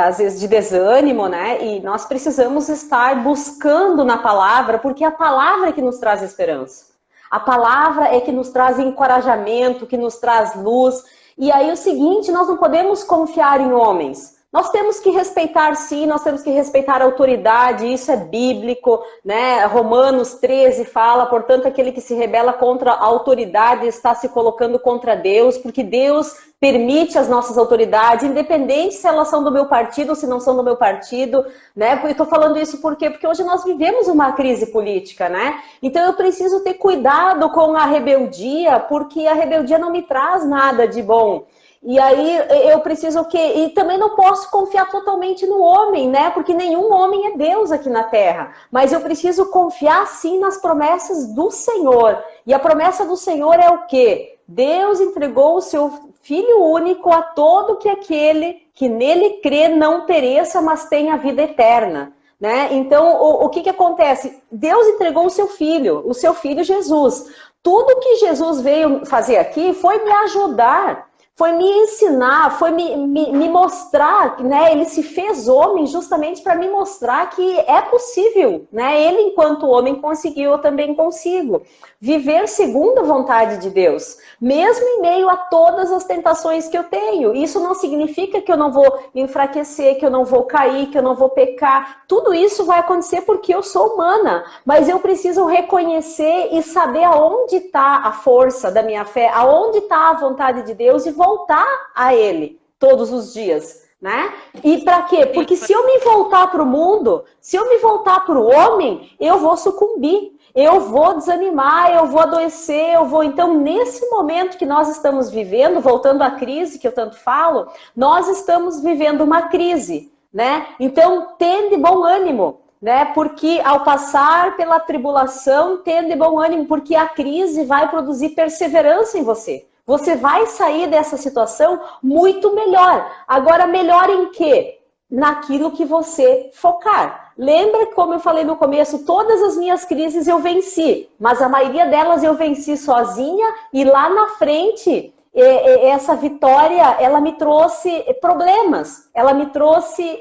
S3: às vezes de desânimo, né? E nós precisamos estar buscando na palavra, porque é a palavra é que nos traz esperança. A palavra é que nos traz encorajamento, que nos traz luz. E aí o seguinte, nós não podemos confiar em homens. Nós temos que respeitar, sim, nós temos que respeitar a autoridade, isso é bíblico, né? Romanos 13 fala, portanto, aquele que se rebela contra a autoridade está se colocando contra Deus, porque Deus permite as nossas autoridades, independente se elas são do meu partido ou se não são do meu partido, né? Eu estou falando isso por quê? Porque hoje nós vivemos uma crise política, né? Então eu preciso ter cuidado com a rebeldia, porque a rebeldia não me traz nada de bom. E aí eu preciso e também não posso confiar totalmente no homem, né? Porque nenhum homem é Deus aqui na Terra. Mas eu preciso confiar sim nas promessas do Senhor. E a promessa do Senhor é o quê? Deus entregou o seu Filho único a todo que aquele que nele crê não pereça, mas tenha vida eterna. Né? Então, o que acontece? Deus entregou o seu Filho Jesus. Tudo que Jesus veio fazer aqui foi me ajudar. Foi me ensinar, foi me mostrar, né? Ele se fez homem justamente para me mostrar que é possível, né? Ele, enquanto homem, conseguiu, eu também consigo. Viver segundo a vontade de Deus, mesmo em meio a todas as tentações que eu tenho. Isso não significa que eu não vou enfraquecer, que eu não vou cair, que eu não vou pecar. Tudo isso vai acontecer porque eu sou humana, mas eu preciso reconhecer e saber aonde está a força da minha fé, aonde está a vontade de Deus e voltar a Ele todos os dias, né? E para quê? Porque se eu me voltar para o mundo, se eu me voltar para o homem, eu vou sucumbir, eu vou desanimar, eu vou adoecer, Então, nesse momento que nós estamos vivendo, voltando à crise que eu tanto falo, nós estamos vivendo uma crise, né? Então, tende bom ânimo, né? Porque ao passar pela tribulação, tende bom ânimo, porque a crise vai produzir perseverança em você. Você vai sair dessa situação muito melhor. Agora, melhor em quê? Naquilo que você focar. Lembra que, como eu falei no começo, todas as minhas crises eu venci, mas a maioria delas eu venci sozinha e lá na frente, essa vitória, ela me trouxe problemas, ela me trouxe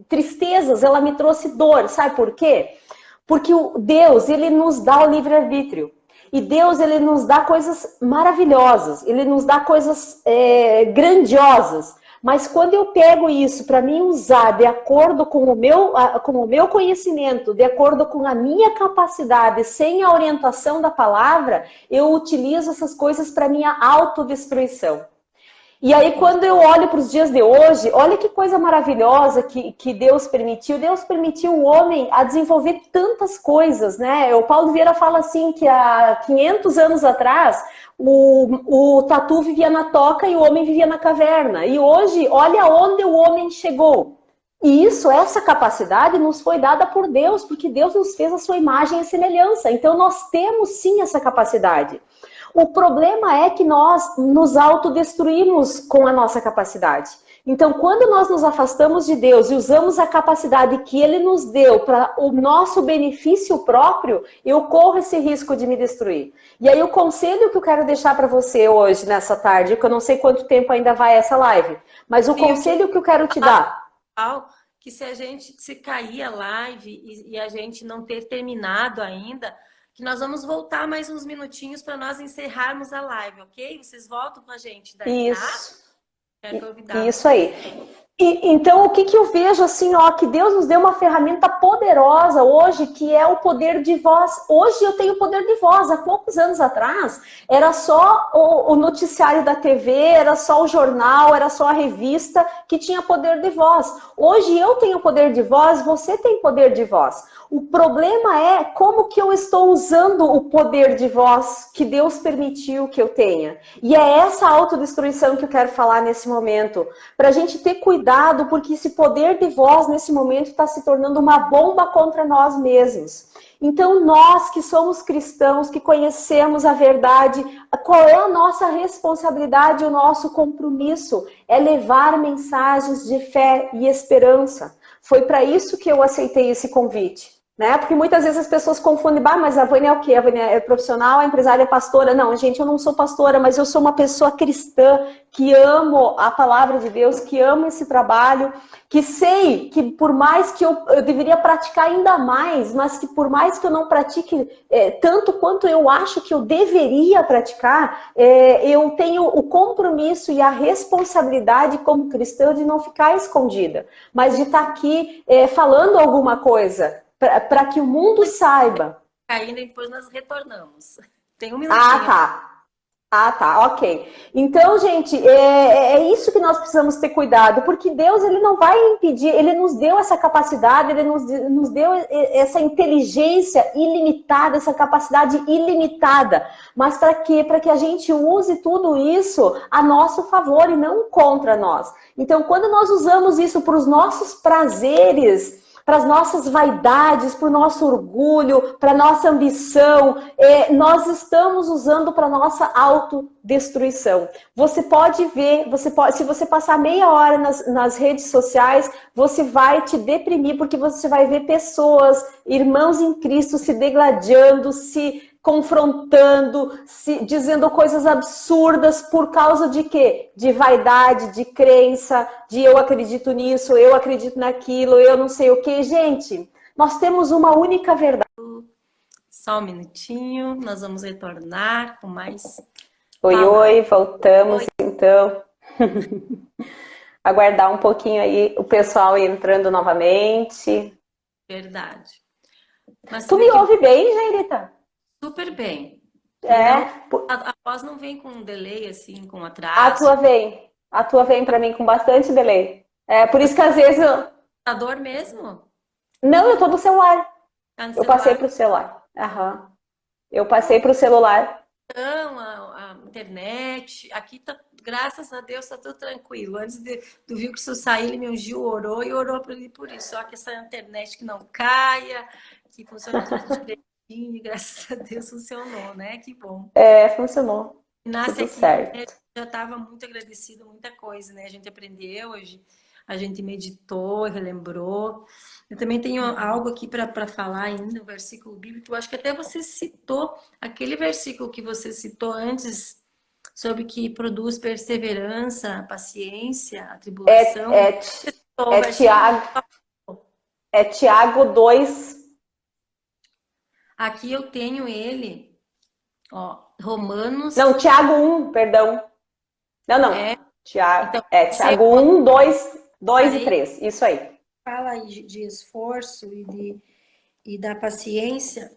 S3: tristezas, ela me trouxe dor. Sabe por quê? Porque Deus, Ele nos dá o livre-arbítrio. E Deus, Ele nos dá coisas maravilhosas, Ele nos dá coisas grandiosas. Mas quando eu pego isso para mim usar de acordo com o meu conhecimento, de acordo com a minha capacidade, sem a orientação da palavra, eu utilizo essas coisas para minha autodestruição. E aí, quando eu olho para os dias de hoje, olha que coisa maravilhosa que Deus permitiu. Deus permitiu o homem a desenvolver tantas coisas, né? O Paulo Vieira fala assim, que há 500 anos atrás, o tatu vivia na toca e o homem vivia na caverna. E hoje, olha onde o homem chegou. E essa capacidade nos foi dada por Deus, porque Deus nos fez a sua imagem e semelhança. Então, nós temos sim essa capacidade. O problema é que nós nos autodestruímos com a nossa capacidade. Então, quando nós nos afastamos de Deus e usamos a capacidade que Ele nos deu para o nosso benefício próprio, eu corro esse risco de me destruir. E aí o conselho que eu quero deixar para você hoje, nessa tarde, que eu não sei quanto tempo ainda vai essa live, mas o conselho que eu quero te dar...
S2: Que se cair a live e a gente não ter terminado ainda... que nós vamos voltar mais uns minutinhos para nós encerrarmos a live, ok? Vocês voltam com a gente daí,
S3: isso.
S2: Tá? Quero convidar
S3: Isso aí. Então, o que eu vejo assim, que Deus nos deu uma ferramenta poderosa hoje, que é o poder de voz. Hoje eu tenho poder de voz. Há poucos anos atrás, era só o noticiário da TV, era só o jornal, era só a revista que tinha poder de voz. Hoje eu tenho poder de voz, você tem poder de voz. O problema é como que eu estou usando o poder de voz que Deus permitiu que eu tenha. E é essa autodestruição que eu quero falar nesse momento. Para a gente ter cuidado, porque esse poder de voz nesse momento está se tornando uma bomba contra nós mesmos. Então nós que somos cristãos, que conhecemos a verdade, qual é a nossa responsabilidade, o nosso compromisso? É levar mensagens de fé e esperança. Foi para isso que eu aceitei esse convite. né? Porque muitas vezes as pessoas confundem, bah, mas a Vânia é o quê? A Vânia é profissional, a empresária é pastora. Não, gente, eu não sou pastora, mas eu sou uma pessoa cristã que amo a palavra de Deus, que amo esse trabalho, que sei que por mais que eu deveria praticar ainda mais, mas que por mais que eu não pratique tanto quanto eu acho que eu deveria praticar, eu tenho o compromisso e a responsabilidade como cristã de não ficar escondida, mas de estar aqui falando alguma coisa, para que o mundo saiba.
S2: Ainda depois nós retornamos. Tem um
S3: Ah,
S2: minutinho.
S3: tá. Ah, tá, ok. Então, gente, é isso que nós precisamos ter cuidado, porque Deus, ele não vai impedir, ele nos deu essa capacidade, ele nos deu essa inteligência ilimitada, essa capacidade ilimitada, mas para quê? Para que a gente use tudo isso a nosso favor e não contra nós. Então, quando nós usamos isso para os nossos prazeres, para as nossas vaidades, para o nosso orgulho, para a nossa ambição, nós estamos usando para a nossa autodestruição. Você pode ver, se você passar meia hora nas redes sociais, você vai te deprimir, porque você vai ver pessoas, irmãos em Cristo, se degladiando, se confrontando, dizendo coisas absurdas por causa de quê? De vaidade, de crença, de eu acredito nisso, eu acredito naquilo, eu não sei o quê. Gente, nós temos uma única verdade.
S2: Só um minutinho, nós vamos retornar com mais...
S3: Oi, voltamos então. Aguardar um pouquinho aí o pessoal entrando novamente.
S2: Verdade. Mas
S3: tu me ouve bem, Jairita?
S2: Super bem. A voz não vem com um delay, assim, com atraso.
S3: A tua vem para mim com bastante delay. Por isso que às vezes
S2: Computador mesmo?
S3: Não, eu tô no celular.
S2: Eu
S3: passei pro celular. Aham. Eu passei pro celular.
S2: Então, a internet, aqui tá, graças a Deus, tá tudo tranquilo. Antes do Wilson sair, ele me ungiu, orou e orou para ele por isso. Só que essa internet que não caia, que funciona tudo direitinho, graças a Deus funcionou, né? Que bom.
S3: Funcionou.
S2: Nasce
S3: tudo
S2: aqui,
S3: certo.
S2: Já estava muito agradecido, muita coisa, né? A gente aprendeu hoje, a gente meditou, relembrou. Eu também tenho algo aqui para falar ainda, um versículo bíblico. Eu acho que até você citou aquele versículo que você citou antes, sobre que produz perseverança, paciência, a tribulação.
S3: Tiago 2.
S2: Aqui eu tenho ele, ó, Romanos...
S3: Não, Tiago 1, perdão. Não. Tiago 1, 2 e 3. Isso aí.
S2: Fala aí de esforço e da paciência.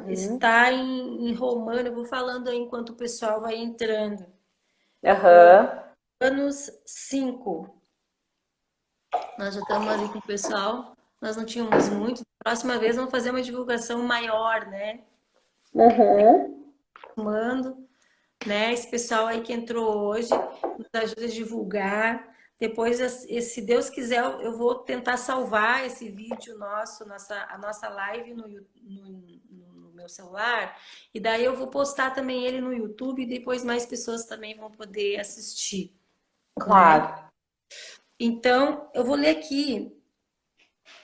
S2: Está em Romano, eu vou falando aí enquanto o pessoal vai entrando. Romanos 5. Nós já estamos ali com o pessoal. Nós não tínhamos muito. Próxima vez vamos fazer uma divulgação maior, né? Mando, né? Esse pessoal aí que entrou hoje nos ajuda a divulgar. Depois, se Deus quiser, eu vou tentar salvar esse vídeo nosso, a nossa live no meu celular. E daí eu vou postar também ele no YouTube e depois mais pessoas também vão poder assistir.
S3: Claro.
S2: Né? Então, eu vou ler aqui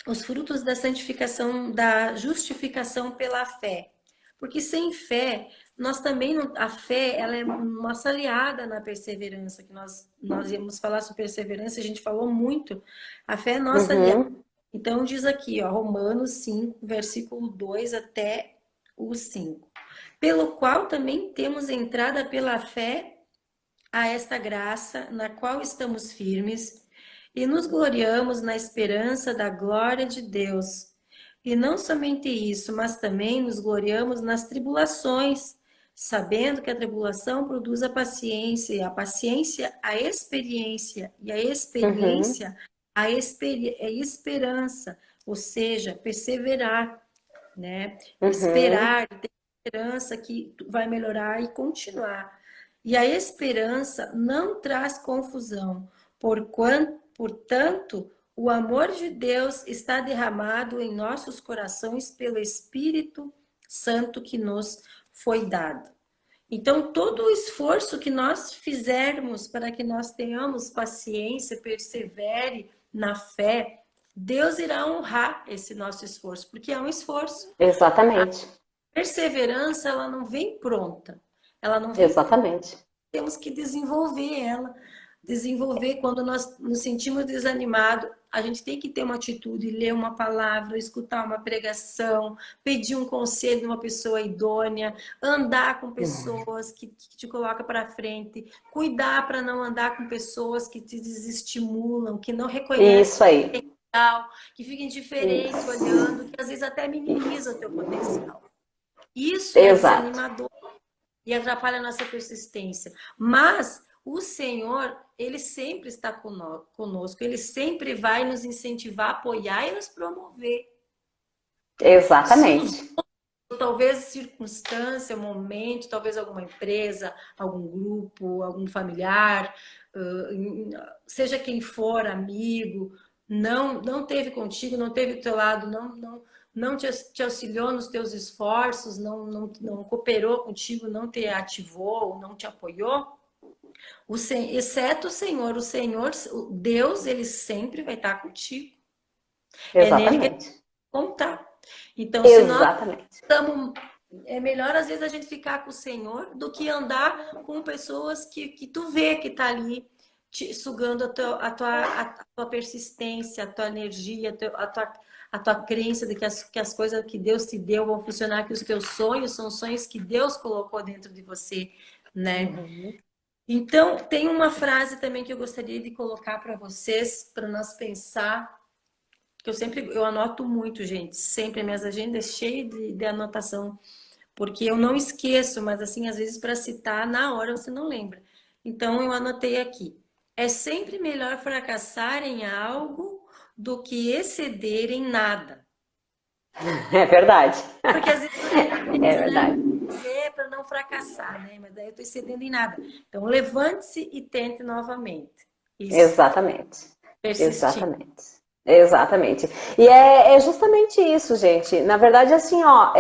S2: os frutos da santificação, da justificação pela fé. Porque sem fé, nós também, a fé, ela é nossa aliada na perseverança, que nós íamos falar sobre perseverança, a gente falou muito, a fé é nossa aliada. Então diz aqui, ó, Romanos 5, versículo 2 até o 5. Pelo qual também temos entrada pela fé a esta graça, na qual estamos firmes, e nos gloriamos na esperança da glória de Deus. E não somente isso, mas também nos gloriamos nas tribulações, sabendo que a tribulação produz a paciência, e a paciência a experiência, e a experiência a esperança, ou seja, perseverar, né? Esperar, ter esperança que vai melhorar e continuar. E a esperança não traz confusão, portanto, o amor de Deus está derramado em nossos corações pelo Espírito Santo que nos foi dado. Então, todo o esforço que nós fizermos para que nós tenhamos paciência, persevere na fé, Deus irá honrar esse nosso esforço, porque é um esforço.
S3: Exatamente.
S2: Perseverança, ela não vem pronta. Ela não vem pronta.
S3: Exatamente.
S2: Temos que desenvolver ela. Desenvolver quando nós nos sentimos desanimados. A gente tem que ter uma atitude, ler uma palavra, escutar uma pregação, pedir um conselho de uma pessoa idônea, andar com pessoas que te colocam para frente, cuidar para não andar com pessoas que te desestimulam, que não reconhecem
S3: Isso aí.
S2: que fiquem indiferentes olhando, que às vezes até minimiza o teu potencial. Isso é
S3: Exato.
S2: desanimador e atrapalha a nossa persistência. Mas o Senhor, Ele sempre está conosco, Ele sempre vai nos incentivar, apoiar e nos promover.
S3: Exatamente.
S2: Talvez circunstância, momento, talvez alguma empresa, algum grupo, algum familiar, seja quem for, amigo, não teve contigo, não teve do teu lado, não te auxiliou nos teus esforços, não cooperou contigo, não te ativou, não te apoiou, exceto o Senhor, o Deus, ele sempre vai estar contigo. É nele que ele
S3: Exatamente.
S2: vai contar. Então, se nós
S3: Exatamente.
S2: estamos... É melhor, às vezes, a gente ficar com o Senhor do que andar com pessoas que tu vê que tá ali sugando a tua persistência, a tua energia, a tua crença de que as coisas que Deus te deu vão funcionar, que os teus sonhos são sonhos que Deus colocou dentro de você, né?
S3: Uhum.
S2: Então, tem uma frase também que eu gostaria de colocar para vocês, para nós pensar, que eu anoto muito, gente, sempre as minhas agendas cheias de anotação, porque eu não esqueço, mas assim, às vezes para citar na hora você não lembra. Então eu anotei aqui. É sempre melhor fracassar em algo do que exceder em nada.
S3: É verdade.
S2: Porque às vezes a gente
S3: É
S2: pensa, né?
S3: verdade.
S2: Fazer para não fracassar, né? Mas daí eu estou excedendo em nada. Então levante-se e tente novamente. Isso.
S3: Exatamente.
S2: Persistir.
S3: Exatamente. Exatamente. E é justamente isso, gente. Na verdade, assim, ó,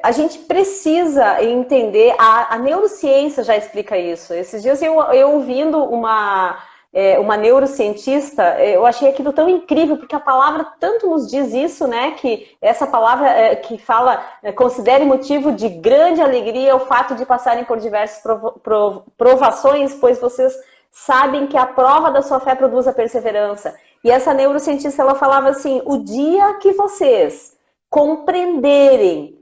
S3: a gente precisa entender, a neurociência já explica isso. Esses dias eu ouvindo uma neurocientista, eu achei aquilo tão incrível, porque a palavra tanto nos diz isso, né? Que essa palavra que fala, considere motivo de grande alegria o fato de passarem por diversas provações, pois vocês sabem que a prova da sua fé produz a perseverança. E essa neurocientista, ela falava assim, o dia que vocês compreenderem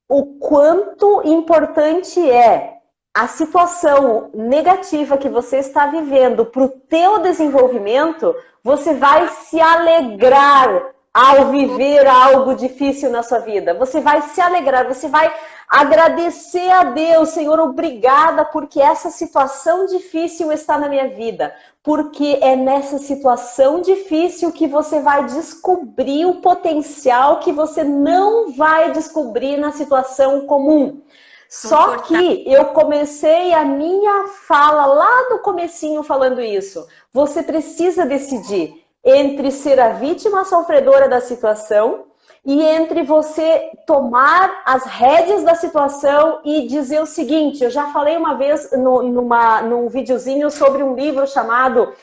S3: o quanto importante é a situação negativa que você está vivendo para o teu desenvolvimento, você vai se alegrar ao viver algo difícil na sua vida. Você vai se alegrar, você vai agradecer a Deus, Senhor, obrigada, porque essa situação difícil está na minha vida. Porque é nessa situação difícil que você vai descobrir o potencial que você não vai descobrir na situação comum. Só que eu comecei a minha fala lá no comecinho falando isso. Você precisa decidir entre ser a vítima sofredora da situação e entre você tomar as rédeas da situação e dizer o seguinte, eu já falei uma vez num videozinho sobre um livro chamado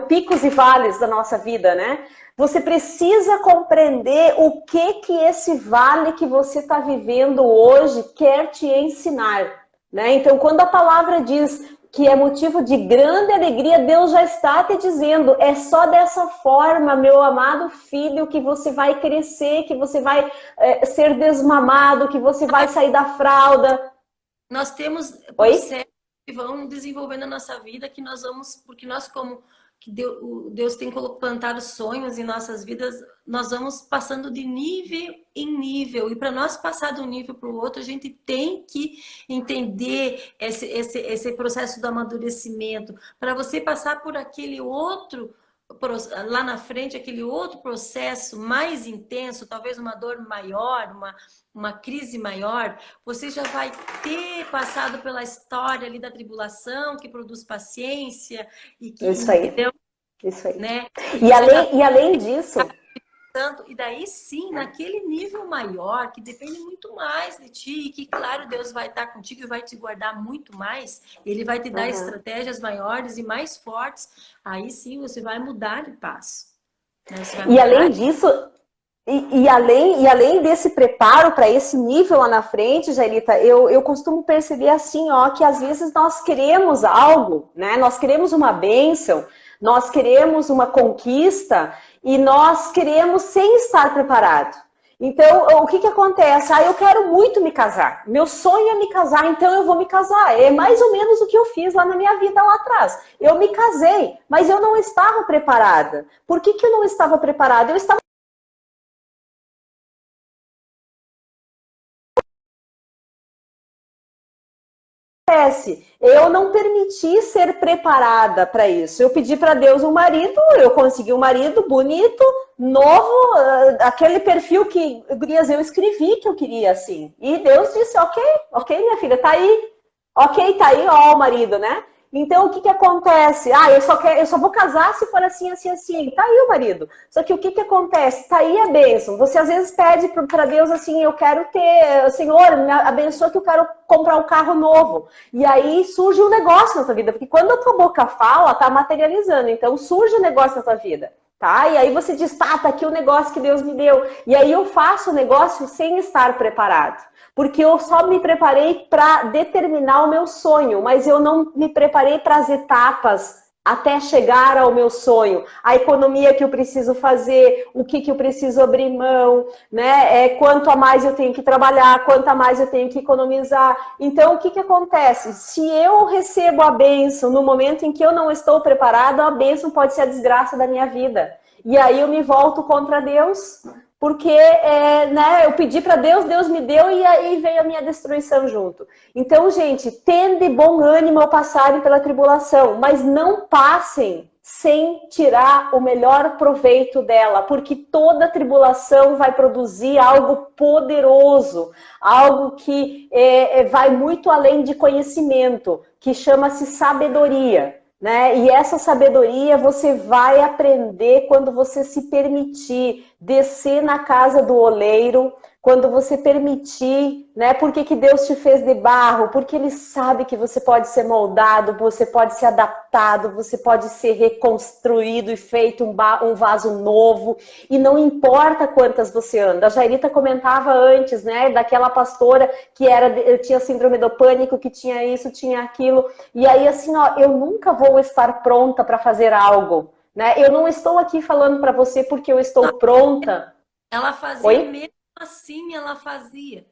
S3: Picos e Vales da Nossa Vida, né? Você precisa compreender o que esse vale que você está vivendo hoje quer te ensinar, né? Então, quando a palavra diz que é motivo de grande alegria, Deus já está te dizendo, é só dessa forma, meu amado filho, que você vai crescer, que você vai ser desmamado, que você vai sair da fralda.
S2: Nós temos processos que vão desenvolvendo a nossa vida, que nós vamos, porque nós como que Deus tem plantado sonhos em nossas vidas, nós vamos passando de nível em nível. E para nós passar de um nível para o outro, a gente tem que entender esse processo do amadurecimento. Para você passar por aquele outro, lá na frente, aquele outro processo mais intenso, talvez uma dor maior, uma crise maior, você já vai ter passado pela história ali da tribulação, que produz paciência e que...
S3: Isso aí.
S2: Entendeu?
S3: Isso aí.
S2: Né?
S3: E além disso...
S2: E daí sim, naquele nível maior, que depende muito mais de ti, e que, claro, Deus vai estar contigo e vai te guardar muito mais, Ele vai te dar estratégias maiores e mais fortes, aí sim você vai mudar de passo. Né? Você vai
S3: E além
S2: mudar.
S3: disso, e além desse preparo para esse nível lá na frente, Jairita, eu costumo perceber assim, ó, que às vezes nós queremos algo, né? Nós queremos uma bênção, nós queremos uma conquista e nós queremos sem estar preparado. Então, o que que acontece? Ah, eu quero muito me casar. Meu sonho é me casar, então eu vou me casar. É mais ou menos o que eu fiz lá na minha vida lá atrás. Eu me casei, mas eu não estava preparada. Por que que eu não estava preparada? Eu estava acontece? Eu não permiti ser preparada para isso. Eu pedi para Deus um marido, eu consegui um marido bonito, novo, aquele perfil que, gurias, eu escrevi que eu queria assim. E Deus disse, ok, ok, minha filha, tá aí. Ok, tá aí, ó, o marido, né? Então, o que que acontece? Ah, eu só vou casar se for assim, assim, assim. Tá aí o marido. Só que o que que acontece? Tá aí a bênção. Você às vezes pede para Deus assim, eu quero ter, Senhor, me abençoa que eu quero comprar um carro novo. E aí surge um negócio na tua vida, porque quando a tua boca fala, tá materializando. Então surge um negócio na tua vida. Tá? E aí você diz, tá aqui o negócio que Deus me deu. E aí eu faço o negócio sem estar preparado. Porque eu só me preparei para determinar o meu sonho, mas eu não me preparei para as etapas até chegar ao meu sonho. A economia que eu preciso fazer, o que eu preciso abrir mão, né? Quanto a mais eu tenho que trabalhar, quanto a mais eu tenho que economizar. Então, o que que acontece? Se eu recebo a bênção no momento em que eu não estou preparado, a bênção pode ser a desgraça da minha vida. E aí eu me volto contra Deus, porque né, eu pedi para Deus, Deus me deu e aí veio a minha destruição junto. Então, gente, tende bom ânimo ao passarem pela tribulação, mas não passem sem tirar o melhor proveito dela, porque toda tribulação vai produzir algo poderoso, algo que vai muito além de conhecimento, que chama-se sabedoria. Né? E essa sabedoria você vai aprender quando você se permitir descer na casa do oleiro, quando você permitir, né? Por que que Deus te fez de barro? Porque Ele sabe que você pode ser moldado, você pode ser adaptado, você pode ser reconstruído e feito um vaso novo. E não importa quantas você anda. A Jairita comentava antes, né? Daquela pastora que tinha síndrome do pânico, que tinha isso, tinha aquilo. E aí, assim, ó, eu nunca vou estar pronta para fazer algo, né? Eu não estou aqui falando para você porque eu estou pronta.
S2: Ela fazia
S3: Oi?
S2: mesmo assim, ela fazia.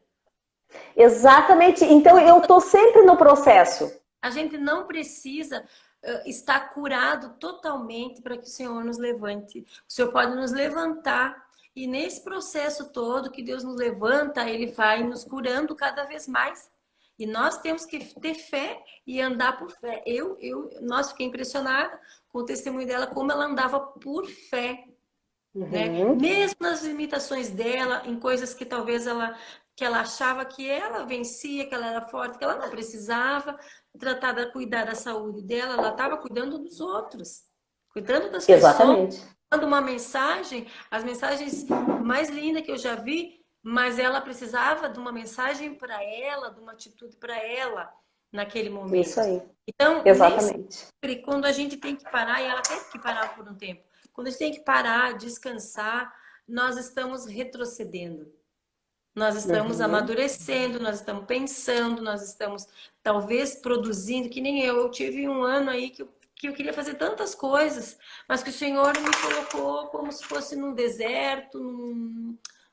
S3: Exatamente. Então, eu estou sempre no processo.
S2: A gente não precisa estar curado totalmente para que o Senhor nos levante. O Senhor pode nos levantar. E nesse processo todo que Deus nos levanta, Ele vai nos curando cada vez mais. E nós temos que ter fé e andar por fé. Nossa, fiquei impressionada com o testemunho dela, como ela andava por fé. Né?
S3: Uhum.
S2: Mesmo nas limitações dela, em coisas que talvez que ela achava que ela vencia, que ela era forte, que ela não precisava tratar de cuidar da saúde dela, ela estava cuidando dos outros, cuidando das pessoas,
S3: Exatamente.
S2: dando uma mensagem, as mensagens mais lindas que eu já vi, mas ela precisava de uma mensagem para ela, de uma atitude para ela naquele
S3: Isso
S2: momento.
S3: aí.
S2: Então, nem
S3: Exatamente.
S2: sempre quando a gente tem que parar, e ela teve que parar por um tempo, quando a gente tem que parar, descansar, nós estamos retrocedendo. Nós estamos
S3: Uhum.
S2: amadurecendo, nós estamos pensando, nós estamos talvez produzindo, que nem eu. Eu tive um ano aí que eu queria fazer tantas coisas, mas que o Senhor me colocou como se fosse num deserto,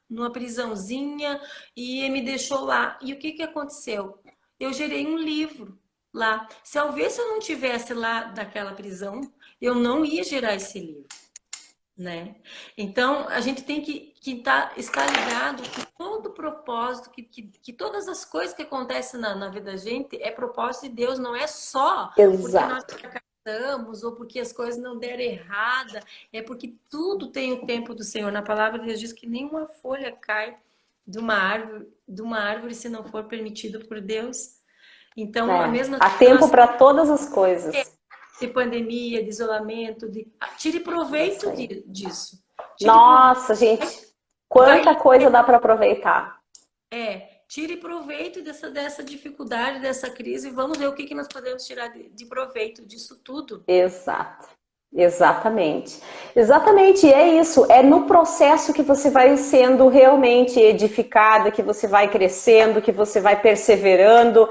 S2: numa prisãozinha, e me deixou lá. E o que que aconteceu? Eu gerei um livro lá. Talvez se eu não tivesse lá daquela prisão, eu não ia gerar esse livro. Né? Então, a gente tem que estar ligado que todo propósito, que todas as coisas que acontecem na vida da gente é propósito de Deus, não é só porque nós
S3: Exato.
S2: fracassamos ou porque as coisas não deram errada, é porque tudo tem o tempo do Senhor. Na palavra de Deus diz que nenhuma folha cai de uma árvore se não for permitido por Deus. Então, a mesma
S3: Há
S2: coisa
S3: tempo
S2: nós
S3: para todas as coisas.
S2: de pandemia, de isolamento, tire
S3: Isso
S2: proveito
S3: aí.
S2: disso. Tire proveito,
S3: Nossa, gente,
S2: vai,
S3: quanta coisa dá para aproveitar.
S2: tire proveito dessa dificuldade, dessa crise, e vamos ver o que nós podemos tirar de proveito disso tudo.
S3: Exato. Exatamente. Exatamente, e é isso. É no processo que você vai sendo realmente edificada, que você vai crescendo, que você vai perseverando.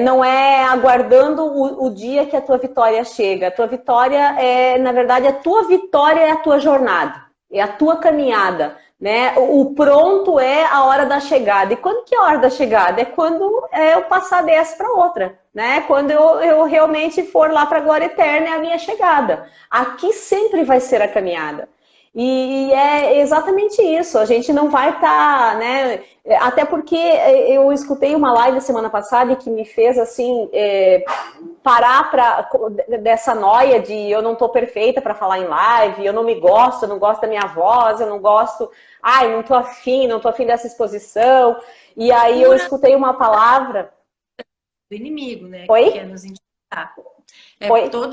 S3: Não é aguardando o dia que a tua vitória chega. A tua vitória na verdade, a tua vitória é a tua jornada, é a tua caminhada. Né? O pronto é a hora da chegada. E quando que é a hora da chegada? É quando eu passar dessa para outra. Né? Quando eu realmente for lá para a glória eterna, é a minha chegada. Aqui sempre vai ser a caminhada. E é exatamente isso. A gente não vai estar, né? Até porque eu escutei uma live semana passada que me fez assim parar dessa noia de eu não tô perfeita para falar em live, eu não gosto da minha voz, eu não gosto, não tô afim dessa exposição. E aí eu escutei uma palavra
S2: do inimigo, né?
S3: Oi?
S2: Que quer nos intimidar.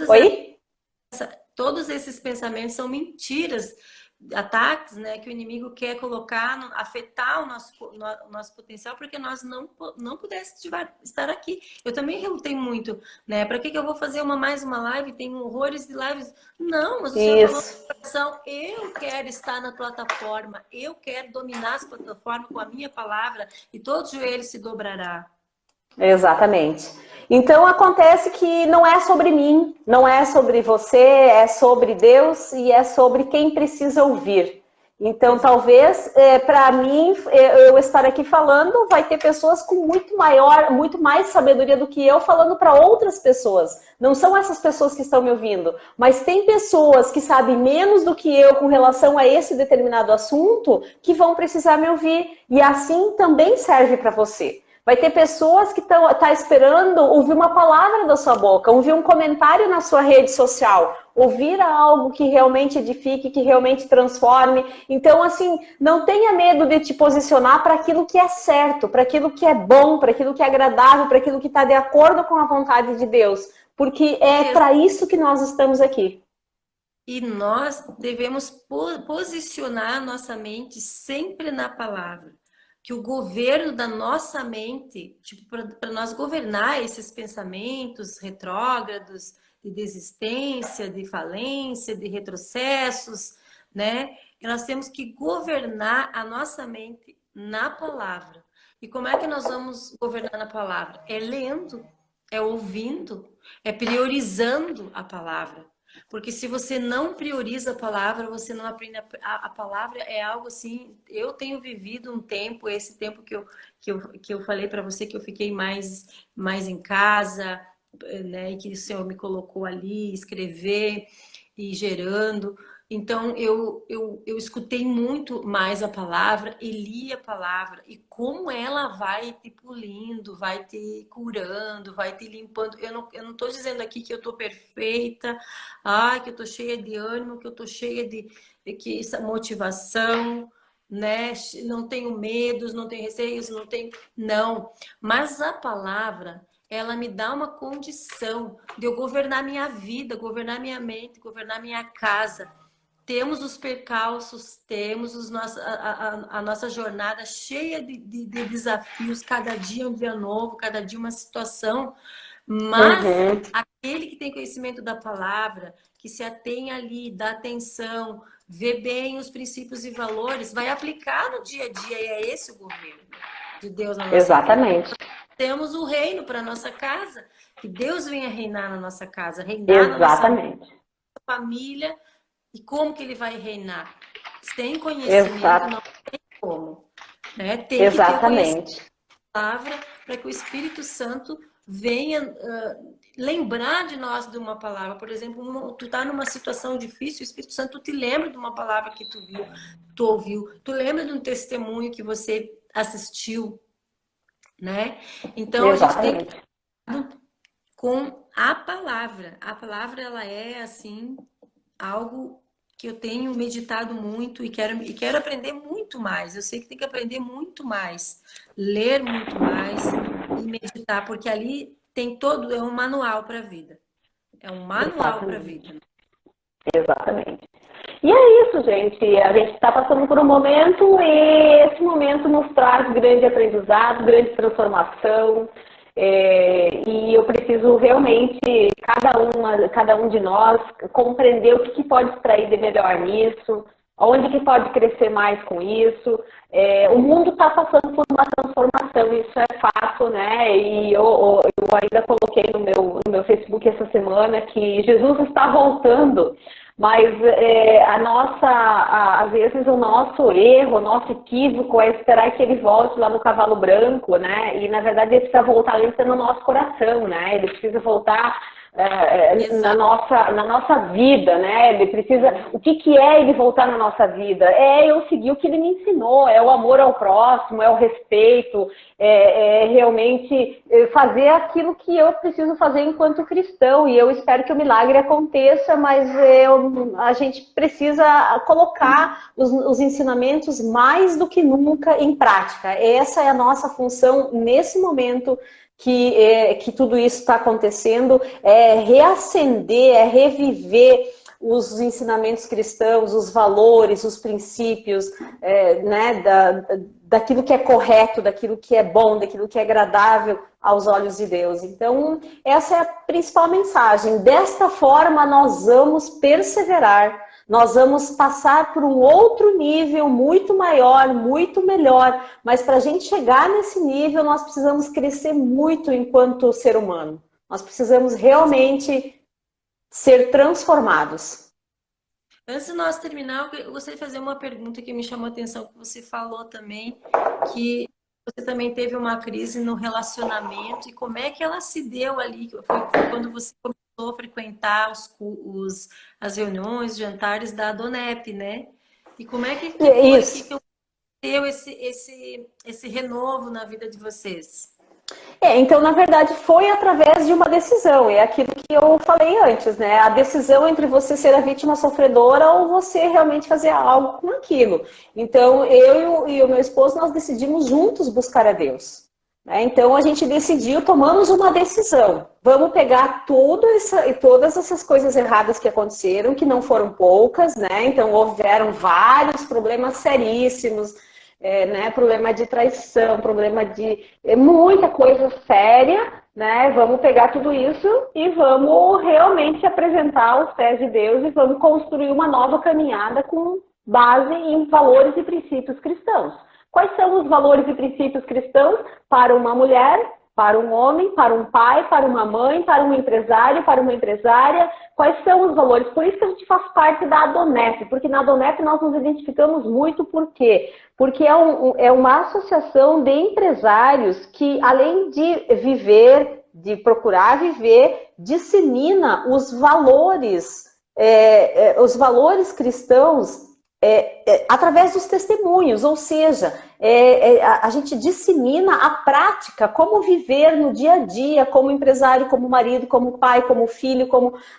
S3: Oi?
S2: Todos esses pensamentos são mentiras, ataques, né, que o inimigo quer colocar, afetar o nosso potencial, porque nós não pudéssemos estar aqui. Eu também relutei muito, né? Para que eu vou fazer mais uma live? Tem horrores de lives. Não, mas o Senhor falou no coração, eu quero estar na plataforma, eu quero dominar essa plataforma com a minha palavra e todo joelho se dobrará.
S3: Exatamente. Então acontece que não é sobre mim, não é sobre você, é sobre Deus e é sobre quem precisa ouvir. Então talvez para mim eu estar aqui falando vai ter pessoas com muito mais sabedoria do que eu falando para outras pessoas. Não são essas pessoas que estão me ouvindo, mas tem pessoas que sabem menos do que eu com relação a esse determinado assunto que vão precisar me ouvir e assim também serve para você. Vai ter pessoas que estão esperando ouvir uma palavra da sua boca, ouvir um comentário na sua rede social, ouvir algo que realmente edifique, que realmente transforme. Então, assim, não tenha medo de te posicionar para aquilo que é certo, para aquilo que é bom, para aquilo que é agradável, para aquilo que está de acordo com a vontade de Deus. Porque é para isso que nós estamos aqui.
S2: E nós devemos posicionar nossa mente sempre na palavra. Que o governo da nossa mente, tipo, para nós governar esses pensamentos retrógrados de desistência, de falência, de retrocessos, né? E nós temos que governar a nossa mente na palavra. E como é que nós vamos governar na palavra? É lendo, é ouvindo, é priorizando a palavra. Porque se você não prioriza a palavra, você não aprende a palavra, é algo assim. Eu tenho vivido um tempo, esse tempo que eu falei para você que eu fiquei mais em casa, né? E que o Senhor me colocou ali, escrever e gerando. Então eu escutei muito mais a palavra e li a palavra e como ela vai te polindo, vai te curando, vai te limpando. Eu não estou dizendo aqui que eu estou perfeita, que eu estou cheia de ânimo, que eu estou cheia de essa motivação, né? Não tenho medos, não tenho receios, não. Mas a palavra ela me dá uma condição de eu governar minha vida, governar minha mente, governar minha casa. Temos os percalços, temos a nossa jornada cheia de desafios, cada dia um dia novo, cada dia uma situação, mas aquele que tem conhecimento da palavra, que se atém ali, dá atenção, vê bem os princípios e valores, vai aplicar no dia a dia, e é esse o governo de Deus na nossa vida. Temos o reino para nossa casa, que Deus venha reinar na nossa casa, reinar na nossa família. E como que ele vai reinar? Sem conhecimento não tem como. Né? Tem que ter conhecimento da palavra para que o Espírito Santo venha lembrar de nós de uma palavra. Por exemplo, tu está numa situação difícil, o Espírito Santo te lembra de uma palavra que tu viu, tu ouviu. Tu lembra de um testemunho que você assistiu. Né? Então, a gente tem que com a palavra. A palavra, ela é, assim, algo que eu tenho meditado muito e quero aprender muito mais. Eu sei que tem que aprender muito mais, ler muito mais e meditar, porque ali tem é um manual para a vida. É um manual para a vida.
S3: Exatamente. E é isso, gente. A gente está passando por um momento e esse momento nos traz grande aprendizado, grande transformação. E eu preciso realmente, cada um de nós, compreender o que pode extrair de melhor nisso, onde que pode crescer mais com isso. O mundo está passando por uma transformação, isso é fato, né? E eu ainda coloquei no meu Facebook essa semana que Jesus está voltando, mas às vezes o nosso erro, o nosso equívoco é esperar que ele volte lá no cavalo branco, né? E na verdade ele precisa voltar antes no nosso coração, né? Ele precisa voltar na nossa vida, né? Ele precisa. O que é ele voltar na nossa vida? É eu seguir o que ele me ensinou, é o amor ao próximo, é o respeito, é realmente fazer aquilo que eu preciso fazer enquanto cristão. E eu espero que o milagre aconteça, mas a gente precisa colocar os ensinamentos mais do que nunca em prática. Essa é a nossa função nesse momento que tudo isso está acontecendo, é reacender, é reviver os ensinamentos cristãos, os valores, os princípios, né, daquilo que é correto, daquilo que é bom, daquilo que é agradável aos olhos de Deus. Então, essa é a principal mensagem. Desta forma, nós vamos perseverar, nós vamos passar por um outro nível muito maior, muito melhor. Mas para a gente chegar nesse nível, nós precisamos crescer muito enquanto ser humano. Nós precisamos realmente ser transformados.
S2: Antes de nós terminar, eu gostaria de fazer uma pergunta que me chamou a atenção, que você falou também, que você também teve uma crise no relacionamento, e como é que ela se deu ali? Foi quando você começou a frequentar as reuniões, jantares da Adonep, né? E como é que foi
S3: Isso.
S2: que deu esse renovo na vida de vocês?
S3: Então, na verdade, foi através de uma decisão. É aquilo que eu falei antes, né? A decisão entre você ser a vítima sofredora ou você realmente fazer algo com aquilo. Então, eu e o meu esposo, nós decidimos juntos buscar a Deus. Então, a gente decidiu, tomamos uma decisão. Vamos pegar todas essas coisas erradas que aconteceram, que não foram poucas, né? Então, houveram vários problemas seríssimos, né, problema de traição, problema de muita coisa séria, né? Vamos pegar tudo isso e vamos realmente apresentar aos pés de Deus e vamos construir uma nova caminhada com base em valores e princípios cristãos. Quais são os valores e princípios cristãos para uma mulher, para um homem, para um pai, para uma mãe, para um empresário, para uma empresária? Quais são os valores? Por isso que a gente faz parte da Adonep, porque na Adonep nós nos identificamos muito. Por quê? Porque é uma associação de empresários que, além de viver, de procurar viver, dissemina os valores cristãos através dos testemunhos, ou seja, a gente dissemina a prática, como viver no dia a dia, como empresário, como marido, como pai, como filho,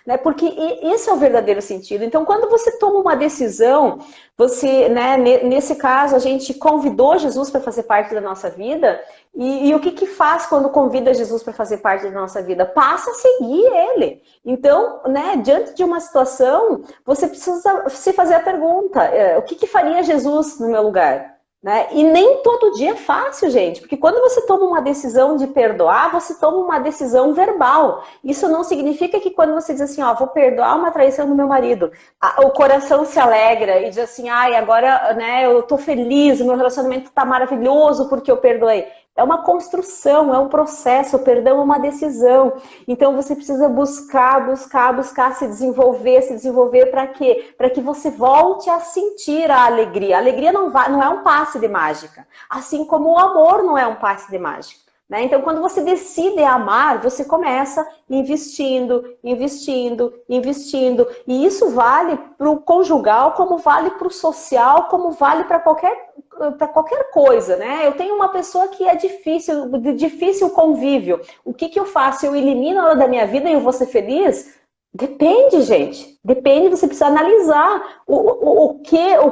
S3: né, porque esse é o verdadeiro sentido. Então, quando você toma uma decisão, você, né, nesse caso, a gente convidou Jesus para fazer parte da nossa vida, e o que faz quando convida Jesus para fazer parte da nossa vida? Passa a seguir ele. Então, né, diante de uma situação, você precisa se fazer a pergunta, o que faria Jesus no meu lugar? Né? E nem todo dia é fácil, gente, porque quando você toma uma decisão de perdoar, você toma uma decisão verbal. Isso não significa que quando você diz assim, ó, vou perdoar uma traição do meu marido, o coração se alegra e diz assim, ai, agora, né, eu tô feliz, o meu relacionamento tá maravilhoso porque eu perdoei. É uma construção, é um processo, o perdão é uma decisão. Então você precisa buscar se desenvolver para quê? Para que você volte a sentir a alegria. A alegria não é um passe de mágica, assim como o amor não é um passe de mágica. Né? Então, quando você decide amar, você começa investindo. E isso vale para o conjugal, como vale para o social, como vale para qualquer coisa, né? Eu tenho uma pessoa que é de difícil convívio. O que eu faço? Eu elimino ela da minha vida e eu vou ser feliz? Depende, gente. Depende, você precisa analisar o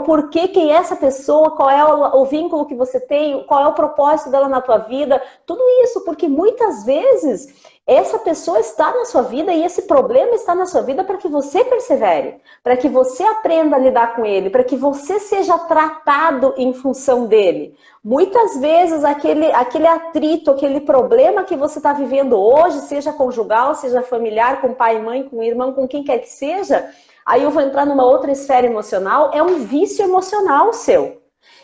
S3: porquê, quem é essa pessoa, qual é o vínculo que você tem, qual é o propósito dela na tua vida, tudo isso, porque muitas vezes essa pessoa está na sua vida e esse problema está na sua vida para que você persevere, para que você aprenda a lidar com ele, para que você seja tratado em função dele. Muitas vezes aquele atrito, aquele problema que você está vivendo hoje, seja conjugal, seja familiar, com pai e mãe, com irmão, com quem quer que seja, aí eu vou entrar numa outra esfera emocional, é um vício emocional seu.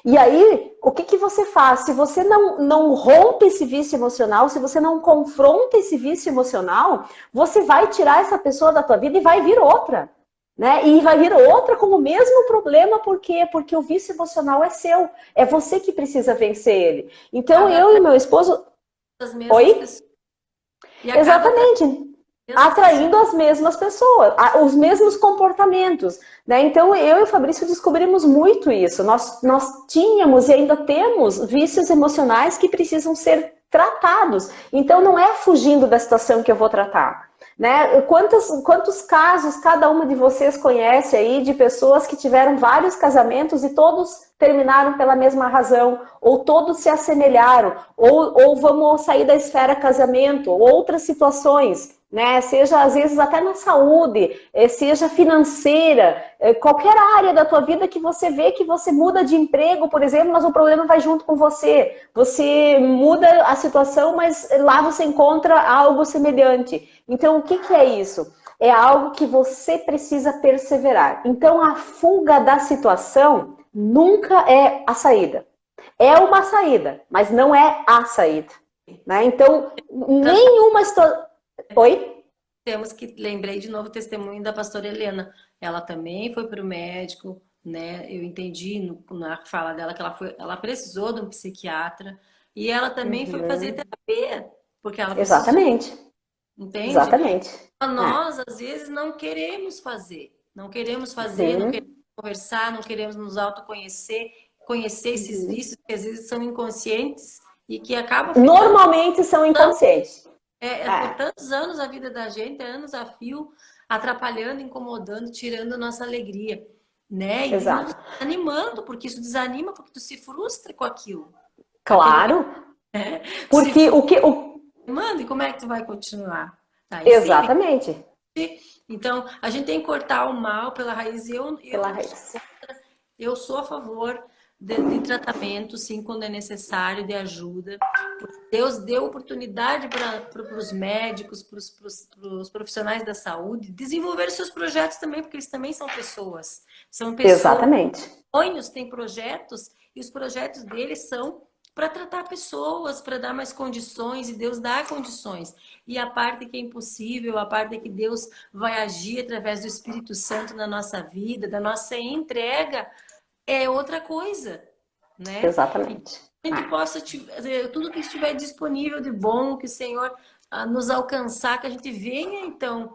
S3: E aí, o que você faz? Se você não rompe esse vício emocional, se você não confronta esse vício emocional, você vai tirar essa pessoa da tua vida e vai vir outra. Né? E vai vir outra com o mesmo problema, por quê? Porque o vício emocional é seu. É você que precisa vencer ele. Então, eu e meu esposo... Oi?
S2: Pessoas.
S3: Exatamente. Atraindo as mesmas pessoas, os mesmos comportamentos. Né? Então, eu e o Fabrício descobrimos muito isso. Nós tínhamos e ainda temos vícios emocionais que precisam ser tratados. Então, não é fugindo da situação que eu vou tratar. Né? Quantos casos cada uma de vocês conhece aí de pessoas que tiveram vários casamentos e todos terminaram pela mesma razão, ou todos se assemelharam, ou vamos sair da esfera casamento, ou outras situações, né? Seja às vezes até na saúde, seja financeira, qualquer área da tua vida que você vê que você muda de emprego, por exemplo, mas o problema vai junto com você. Você muda a situação, mas lá você encontra algo semelhante. Então, o que é isso? É algo que você precisa perseverar. Então, a fuga da situação nunca é a saída. É uma saída, mas não é a saída. Né? Então, nenhuma situação... Oi?
S2: Lembrei de novo o testemunho da pastora Helena. Ela também foi para o médico, né? Eu entendi na fala dela que ela precisou de um psiquiatra e ela também foi fazer terapia, porque ela precisou.
S3: Exatamente.
S2: Entende?
S3: Exatamente.
S2: Nós, às vezes, não queremos fazer. Não queremos fazer, não queremos conversar, não queremos nos autoconhecer, conhecer esses vícios que às vezes são inconscientes e que acabam ficando...
S3: Normalmente são inconscientes.
S2: Por tantos anos a vida da gente, anos a fio, atrapalhando, incomodando, tirando a nossa alegria, né? E nos desanimando, porque isso desanima, porque tu se frustra com aquilo.
S3: Claro. Porque
S2: Mano, e como é que tu vai continuar? Tá,
S3: exatamente.
S2: Então, a gente tem que cortar o mal pela raiz. Eu sou a favor de tratamento, sim, quando é necessário, de ajuda. Deus deu oportunidade para os médicos, para os profissionais da saúde, desenvolver seus projetos também, porque eles também são pessoas. São pessoas.
S3: Exatamente.
S2: Sonhos têm projetos, e os projetos deles são para tratar pessoas, para dar mais condições, e Deus dá condições. E a parte que é impossível, a parte que Deus vai agir através do Espírito Santo na nossa vida, da nossa entrega, é outra coisa, né?
S3: Exatamente.
S2: Que a gente possa, tudo que estiver disponível de bom, que o Senhor nos alcançar, que a gente venha, então,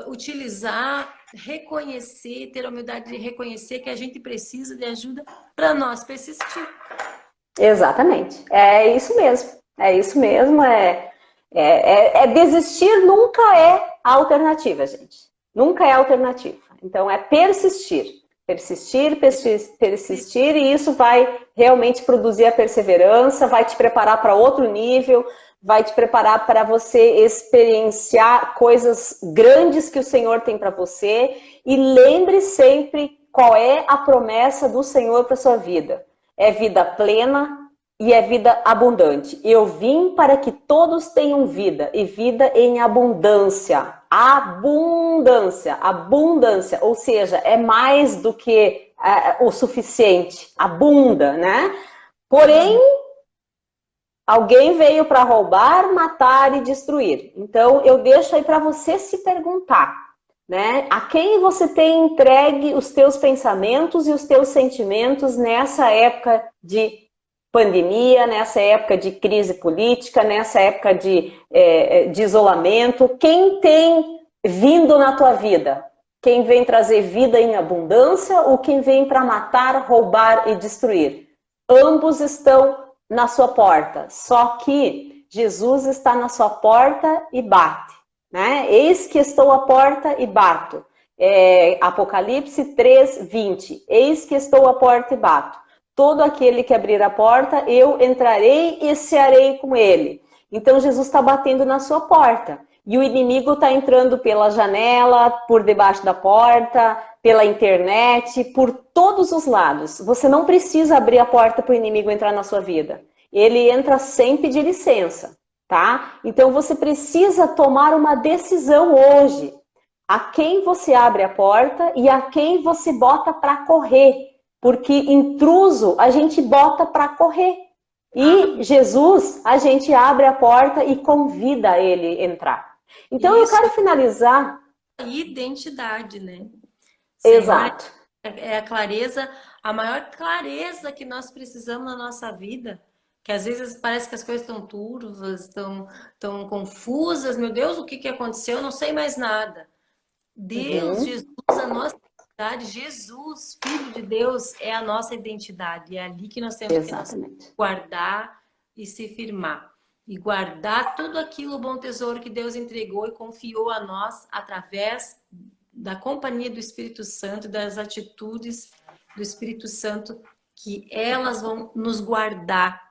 S2: utilizar, reconhecer, ter a humildade de reconhecer que a gente precisa de ajuda para nós persistir.
S3: Exatamente. É isso mesmo. É isso mesmo. Desistir nunca é a alternativa, gente. Nunca é a alternativa. Então, é persistir. Persistir, e isso vai realmente produzir a perseverança, vai te preparar para outro nível, vai te preparar para você experienciar coisas grandes que o Senhor tem para você. E lembre sempre qual é a promessa do Senhor para sua vida. É vida plena e é vida abundante. Eu vim para que todos tenham vida, e vida em abundância. Abundância, ou seja, é mais do que o suficiente, abunda, né? Porém, alguém veio para roubar, matar e destruir. Então, eu deixo aí para você se perguntar, né? A quem você tem entregue os teus pensamentos e os teus sentimentos nessa época de pandemia, nessa época de crise política, nessa época de isolamento? Quem tem vindo na tua vida? Quem vem trazer vida em abundância ou quem vem para matar, roubar e destruir? Ambos estão na sua porta, só que Jesus está na sua porta e bate, né? Eis que estou à porta e bato. Apocalipse 3:20. Eis que estou à porta e bato. Todo aquele que abrir a porta, eu entrarei e cearei com ele. Então Jesus está batendo na sua porta. E o inimigo está entrando pela janela, por debaixo da porta, pela internet, por todos os lados. Você não precisa abrir a porta para o inimigo entrar na sua vida. Ele entra sem pedir licença, tá? Então você precisa tomar uma decisão hoje. A quem você abre a porta e a quem você bota para correr. Porque intruso a gente bota para correr. E Jesus, a gente abre a porta e convida ele a entrar. Então eu quero finalizar.
S2: Identidade, né?
S3: Exato.
S2: Senhor, é a clareza, a maior clareza que nós precisamos na nossa vida. Que às vezes parece que as coisas estão turvas, estão confusas. Meu Deus, o que aconteceu? Eu não sei mais nada. Deus, Jesus, a nossa identidade, Jesus, Filho de Deus, é a nossa identidade. É ali que nós temos que guardar e se firmar. E guardar tudo aquilo, o bom tesouro que Deus entregou e confiou a nós através da companhia do Espírito Santo, das atitudes do Espírito Santo, que elas vão nos guardar,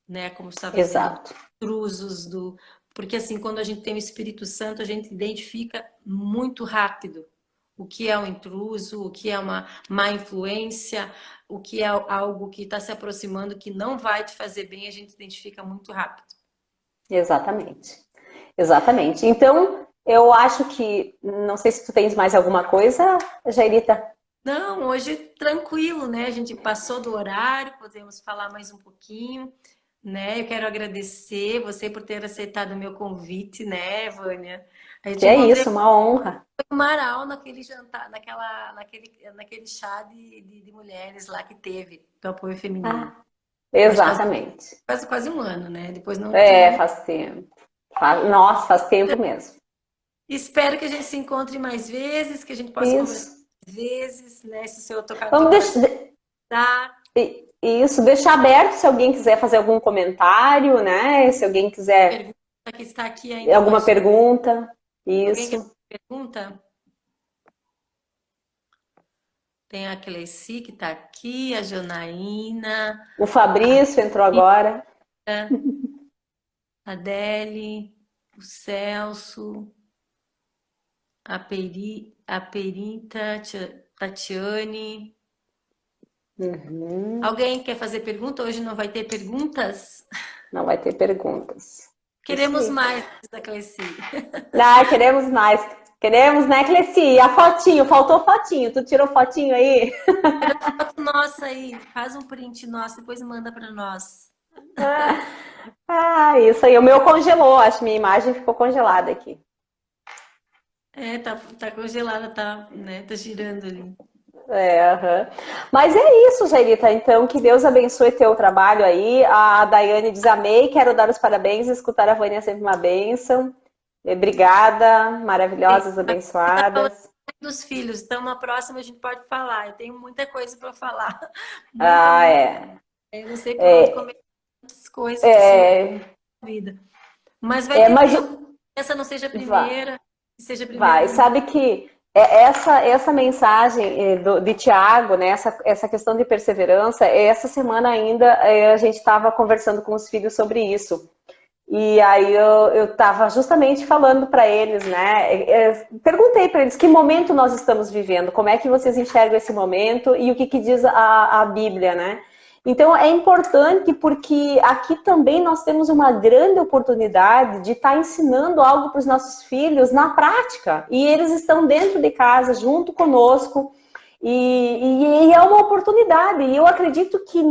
S2: né? Como estava dizendo, intrusos do... Porque assim, quando a gente tem o Espírito Santo, a gente identifica muito rápido o que é um intruso, o que é uma má influência, o que é algo que está se aproximando, que não vai te fazer bem, a gente identifica muito rápido.
S3: Exatamente. Exatamente. Então, eu acho que... Não sei se tu tens mais alguma coisa, Jairita.
S2: Não, hoje tranquilo, né? A gente passou do horário, podemos falar mais um pouquinho, né? Eu quero agradecer você por ter aceitado o meu convite, né, Vânia?
S3: Que é isso, uma honra.
S2: Foi no Marau, naquele jantar, naquele chá de mulheres lá que teve, do apoio feminino.
S3: Exatamente.
S2: Quase um ano, né? Depois não.
S3: Faz tempo. Nossa, faz tempo mesmo.
S2: Espero que a gente se encontre mais vezes, que a gente possa conversar mais vezes, né? Se o senhor tocar
S3: Vamos Isso, deixar aberto se alguém quiser fazer algum comentário, né? Se alguém quiser.
S2: Pergunta que está aqui ainda.
S3: Alguma pergunta. Isso.
S2: Alguém quer pergunta? Tem a Cleci que está aqui, a Janaína.
S3: O Fabrício entrou agora.
S2: A Adele, o Celso, a Perinta, Tatiane. Alguém quer fazer pergunta? Hoje não vai ter perguntas?
S3: Não vai ter perguntas.
S2: Queremos mais da Cleci.
S3: Queremos mais. Queremos, né, Cleci? A fotinho, faltou fotinho. Tu tirou fotinho aí?
S2: Tira foto nossa aí. Faz um print nosso, depois manda para nós.
S3: Isso aí. O meu congelou, acho que minha imagem ficou congelada aqui.
S2: Tá congelada, né? Tá girando ali.
S3: Mas é isso, Jairita. Então, que Deus abençoe teu trabalho aí. A Daiane diz amei, quero dar os parabéns. Escutar a Vânia é sempre uma bênção. Obrigada, maravilhosas, abençoadas.
S2: Dos filhos, então na próxima a gente pode falar. Eu tenho muita coisa para falar. Eu não sei por onde começar muitas coisas na vida. Mas vai essa não seja a primeira, seja a primeira.
S3: Vai, sabe que essa mensagem de Tiago, né, essa questão de perseverança, essa semana ainda a gente estava conversando com os filhos sobre isso. E aí eu estava justamente falando para eles, né? Perguntei para eles que momento nós estamos vivendo, como é que vocês enxergam esse momento e o que diz a Bíblia, né? Então é importante porque aqui também nós temos uma grande oportunidade de estar ensinando algo para os nossos filhos na prática. E eles estão dentro de casa, junto conosco. E é uma oportunidade, e eu acredito que,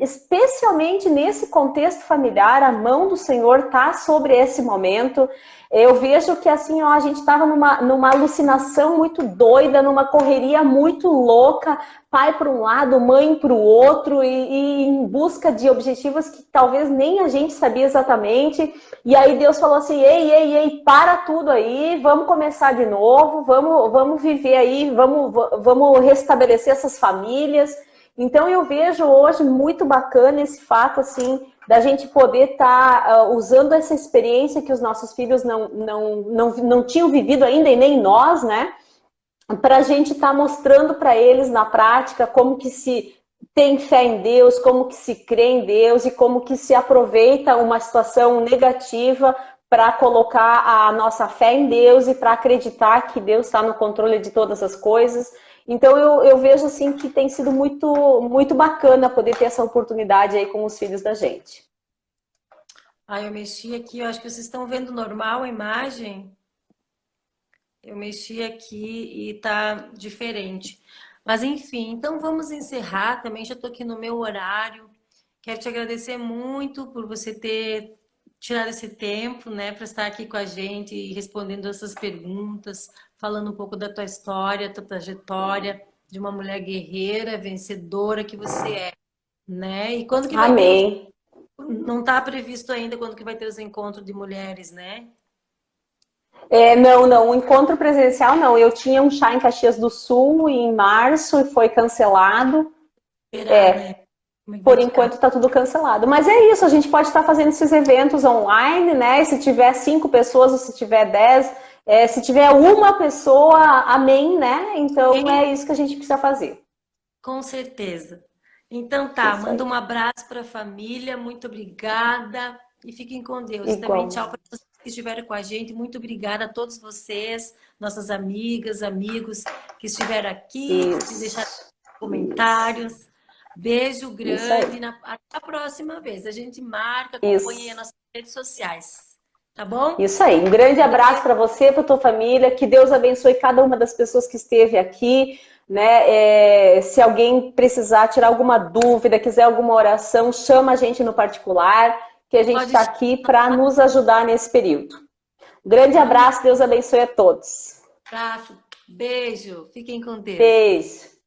S3: especialmente nesse contexto familiar, a mão do Senhor está sobre esse momento. Eu vejo que assim, a gente estava numa alucinação muito doida, numa correria muito louca, pai para um lado, mãe para o outro, e em busca de objetivos que talvez nem a gente sabia exatamente. E aí Deus falou assim, ei, para tudo aí, vamos começar de novo, vamos viver aí, vamos restabelecer essas famílias. Então eu vejo hoje muito bacana esse fato, assim, da gente poder estar usando essa experiência que os nossos filhos não tinham vivido ainda, e nem nós, né? para a gente estar mostrando para eles na prática como que se tem fé em Deus, como que se crê em Deus e como que se aproveita uma situação negativa para colocar a nossa fé em Deus e para acreditar que Deus está no controle de todas as coisas. Então eu vejo assim que tem sido muito bacana poder ter essa oportunidade aí com os filhos da gente.
S2: Eu mexi aqui, eu acho que vocês estão vendo normal a imagem. Eu mexi aqui e tá diferente. Mas enfim, então vamos encerrar também, já estou aqui no meu horário. Quero te agradecer muito por você ter tirado esse tempo, né, para estar aqui com a gente e respondendo essas perguntas, falando um pouco da tua história, tua trajetória, de uma mulher guerreira, vencedora que você é, né? E quando que vai ter
S3: Amém.
S2: não está previsto ainda quando que vai ter os encontros de mulheres, né?
S3: Não, o encontro presencial não. Eu tinha um chá em Caxias do Sul em março e foi cancelado.
S2: Esperar, né? Como é que vai
S3: Por
S2: ficar?
S3: enquanto está tudo cancelado. Mas é isso, a gente pode estar fazendo esses eventos online, né? E se tiver 5 pessoas ou se tiver 10, se tiver uma pessoa, amém, né? Então é isso que a gente precisa fazer.
S2: Com certeza. Então tá,
S3: Isso
S2: manda
S3: aí.
S2: um abraço para a família, muito obrigada e fiquem com Deus. Também
S3: Igual.
S2: tchau para vocês que estiveram com a gente. Muito obrigada a todos vocês, nossas amigas, amigos que estiveram aqui, que te deixaram
S3: Isso.
S2: comentários. Beijo
S3: Isso aí.
S2: grande. Até a próxima vez. A gente marca, acompanha aí as
S3: Isso.
S2: nossas redes sociais. Tá bom?
S3: Isso aí. Um grande abraço para você, para tua família. Que Deus abençoe cada uma das pessoas que esteve aqui. Né? Se alguém precisar tirar alguma dúvida, quiser alguma oração, chama a gente no particular, que a gente está aqui para nos ajudar nesse período. Um grande abraço, Deus abençoe a todos.
S2: Abraço, beijo, fiquem com Deus.
S3: Beijo.